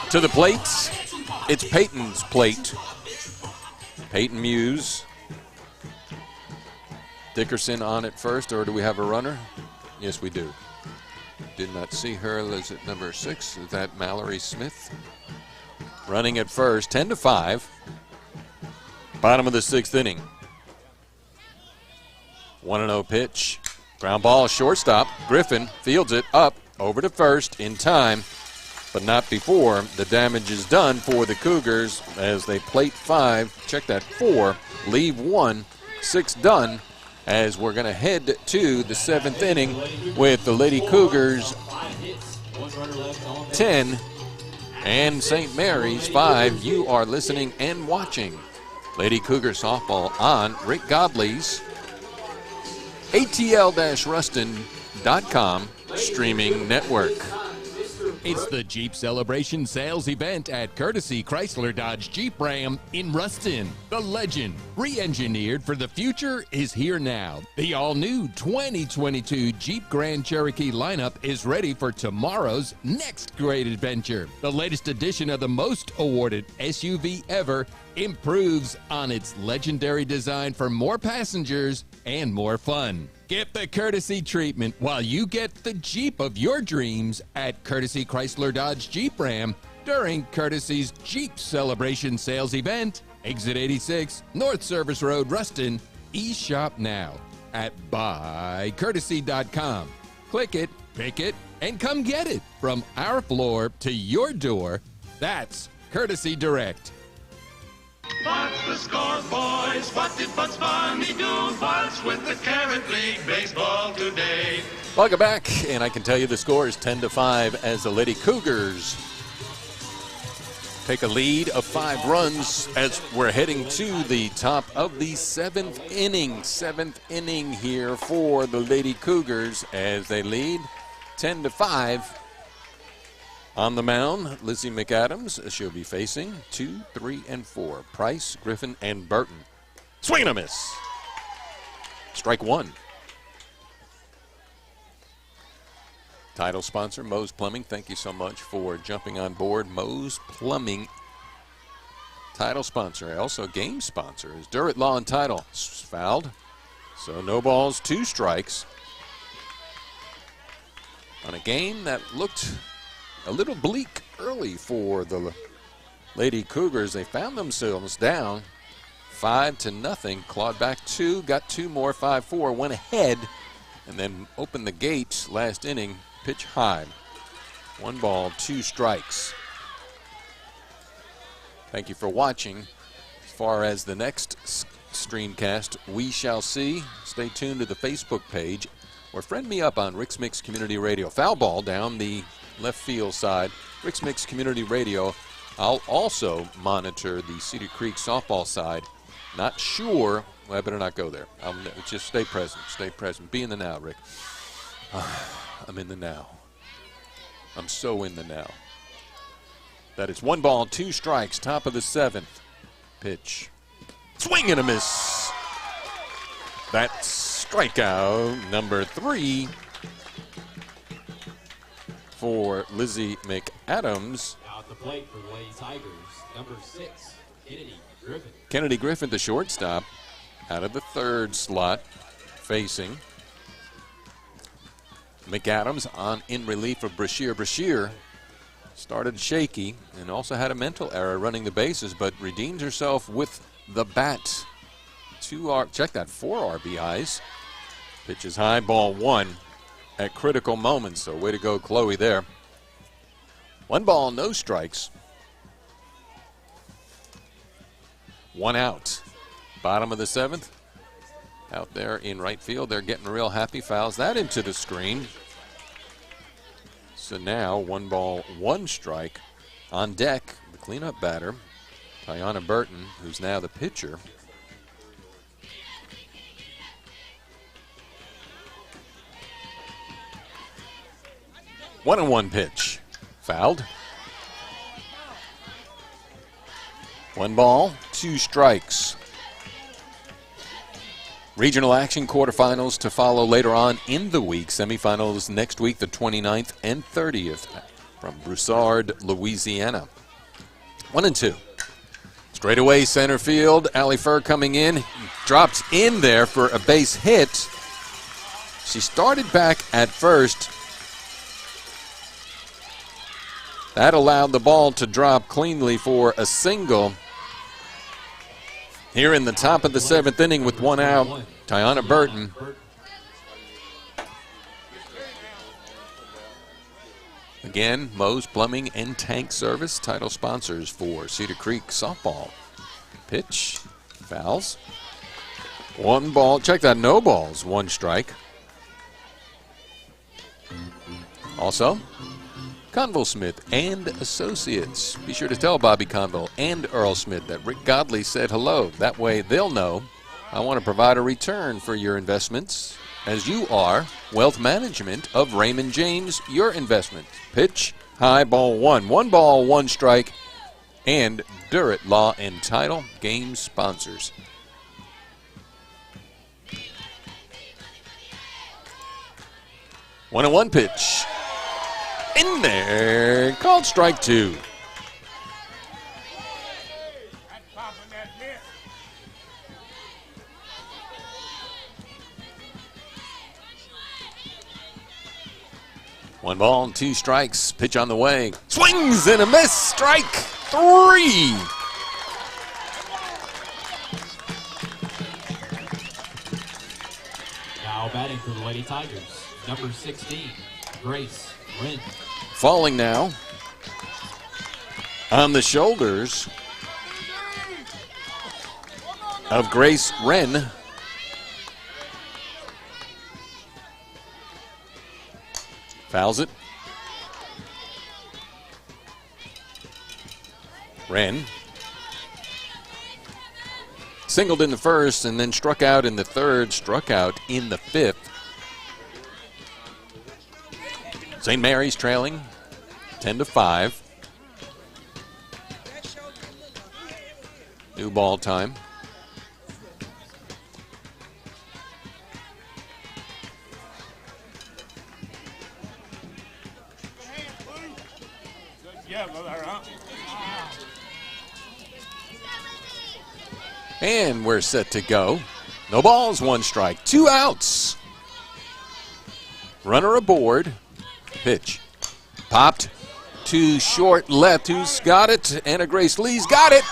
To the plates, it's Peyton's plate. Peyton Muse. Dickerson on it first, or do we have a runner? Yes, we do. did not see her. Is it number 6? Is that Mallory Smith? Running at first, 10-5. Bottom of the 6th inning. 1-0 pitch. Ground ball, shortstop. Griffin fields it up over to first in time, but not before the damage is done for the Cougars as they plate 5. Check that, 4, leave 1, 6 done, as we're going to head to the 7th inning with the Lady Cougars 10 and St. Mary's 5. You are listening and watching Lady Cougar Softball on Rick Godley's ATL-Ruston.com streaming network. It's the Jeep Celebration Sales Event at Courtesy Chrysler Dodge Jeep Ram in Ruston. The legend, re-engineered for the future, is here now. The all-new 2022 Jeep Grand Cherokee lineup is ready for tomorrow's next great adventure. The latest edition of the most awarded SUV ever improves on its legendary design for more passengers and more fun. Get the courtesy treatment while you get the Jeep of your dreams at Courtesy Chrysler Dodge Jeep Ram during Courtesy's Jeep Celebration Sales Event. Exit 86, North Service Road, Ruston. E-shop now at buycourtesy.com. Click it, pick it, and come get it from our floor to your door. That's Courtesy Direct. What's the score, boys? What did Bugs Bunny do? What's with the Carrot League baseball today? Welcome back, and I can tell you the score is 10-5 as the Lady Cougars take a lead of 5 runs as we're heading to the top of the 7th inning. 7th inning here for the Lady Cougars as they lead 10-5. On the mound, Lizzie McAdams. She'll be facing 2, 3, and 4. Price, Griffin, and Burton. Swing and a miss. Strike 1. Title sponsor, Moe's Plumbing. Thank you so much for jumping on board. Moe's Plumbing. Title sponsor. Also game sponsor is Durrett Law and Title. Fouled. So no balls, 2 strikes. On a game that looked a little bleak early for the Lady Cougars. They found themselves down 5-0, clawed back 2, got 2 more, 5-4, went ahead, and then opened the gate last inning, pitch high. 1 ball, 2 strikes. Thank you for watching. As far as the next streamcast, we shall see. Stay tuned to the Facebook page or friend me up on Rix-Mix Community Radio. Foul ball down the left field side. Rix-Mix Community Radio. I'll also monitor the Cedar Creek softball side. Not sure. Well, I better not go there. Just stay present. Stay present. Be in the now, Rick. I'm in the now. I'm so in the now. That is 1 ball, 2 strikes. Top of the 7th. Pitch. Swing and a miss. That's strikeout number 3. For Lizzie McAdams. Now at the plate for the Lady Tigers, number 6, Kennedy Griffin. Kennedy Griffin, the shortstop, out of the 3rd slot, facing McAdams on in relief of Brashear. Brashear started shaky and also had a mental error running the bases, but redeemed herself with the bat. 4 RBIs. Pitches high, ball 1. At critical moments, so way to go, Chloe, there. 1 ball, no strikes. 1 out. Bottom of the 7th. Out there in right field, they're getting real happy. Fouls that into the screen. So now 1 ball, 1 strike. On deck, the cleanup batter, Tiana Burton, who's now the pitcher. 1-1 pitch. Fouled. 1 ball, 2 strikes. Regional action quarterfinals to follow later on in the week. Semifinals next week, the 29th and 30th from Broussard, Louisiana. 1-2. Straight away center field. Allie Furr coming in. Drops in there for a base hit. She started back at first. That allowed the ball to drop cleanly for a single. Here in the top of the 7th inning with 1 out, Tiana Burton. Again, Moe's Plumbing and Tank Service, title sponsors for Cedar Creek softball. Pitch, fouls. 1 ball, check that, no balls, 1 strike. Also, Conville Smith and Associates. Be sure to tell Bobby Conville and Earl Smith that Rick Godley said hello. That way they'll know I want to provide a return for your investments, as you are Wealth Management of Raymond James, your investment. Pitch, high, ball 1. 1 ball, 1 strike. And Durrett Law and Title, game sponsors. One and 1 pitch. In there, called strike 2. One ball and 2 strikes. Pitch on the way. Swings and a miss. Strike 3. Now batting for the Lady Tigers, number 16, Grace Wren. Falling now on the shoulders of Grace Wren. Fouls it. Wren singled in the first and then struck out in the third, struck out in the 5th. St. Mary's trailing 10-5. New ball time. And we're set to go. No balls, 1 strike, 2 outs. Runner aboard. Pitch. Popped to short left. Who's got it? Anna Grace Lee's got it.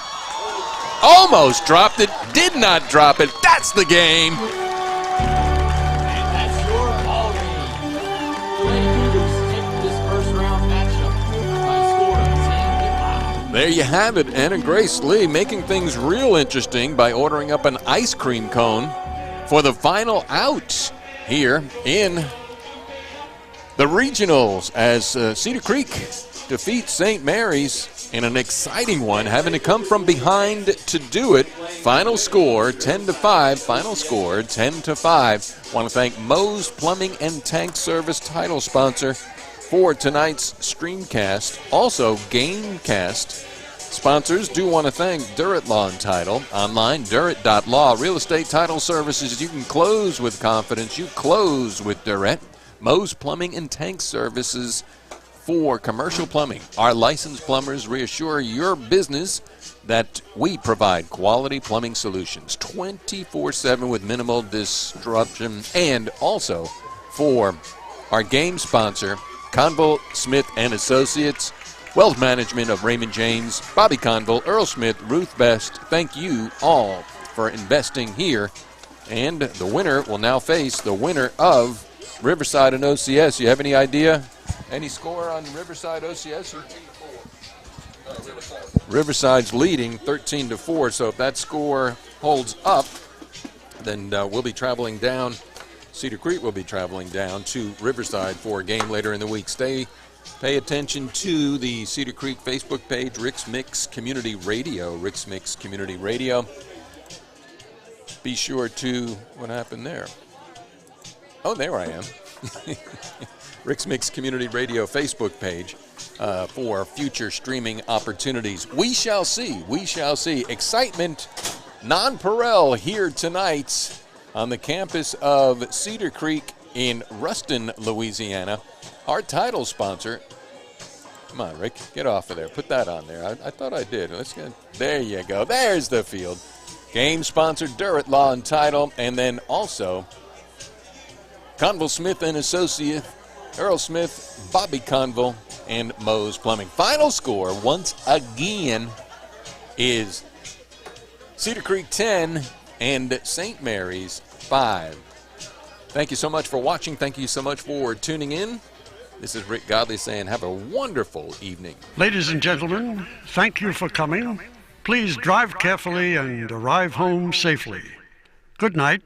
Almost dropped it. Did not drop it. That's the game. And that's your ball game. The Lady Cougars take this first round matchup by a score of 10-5. There you have it. Anna Grace Lee making things real interesting by ordering up an ice cream cone for the final out here in the regionals as Cedar Creek defeats St. Mary's in an exciting one, having to come from behind to do it. Final score 10-5. Final score 10-5. Want to thank Moe's Plumbing and Tank Service, title sponsor for tonight's streamcast. Also, Gamecast sponsors. Do want to thank Durrett Law and Title. Online, Durrett.law. Real estate title services. You can close with confidence. You close with Durrett. Moe's Plumbing and Tank Services for commercial plumbing. Our licensed plumbers reassure your business that we provide quality plumbing solutions 24/7 with minimal disruption. And also for our game sponsor, Conville Smith and Associates, Wealth Management of Raymond James, Bobby Conville, Earl Smith, Ruth Best. Thank you all for investing here. And the winner will now face the winner of Riverside and OCS. You have any idea? Any score on Riverside OCS? Riverside's leading 13-4. So if that score holds up, then we'll be traveling down. Cedar Creek will be traveling down to Riverside for a game later in the week. Pay attention to the Cedar Creek Facebook page, Rix-Mix Community Radio. Rix-Mix Community Radio. Be sure to, what happened there? Oh, there I am. Rix-Mix Community Radio Facebook page for future streaming opportunities. We shall see. We shall see. Excitement non-pareil here tonight on the campus of Cedar Creek in Ruston, Louisiana. Our title sponsor. Come on, Rick. Get off of there. Put that on there. I thought I did. There you go. There's the field. Game sponsor, Durrett Law and Title. And then also Conville Smith and Associate, Earl Smith, Bobby Conville, and Moe's Plumbing. Final score, once again, is Cedar Creek 10 and St. Mary's 5. Thank you so much for watching. Thank you so much for tuning in. This is Rick Godley saying have a wonderful evening. Ladies and gentlemen, thank you for coming. Please drive carefully and arrive home safely. Good night.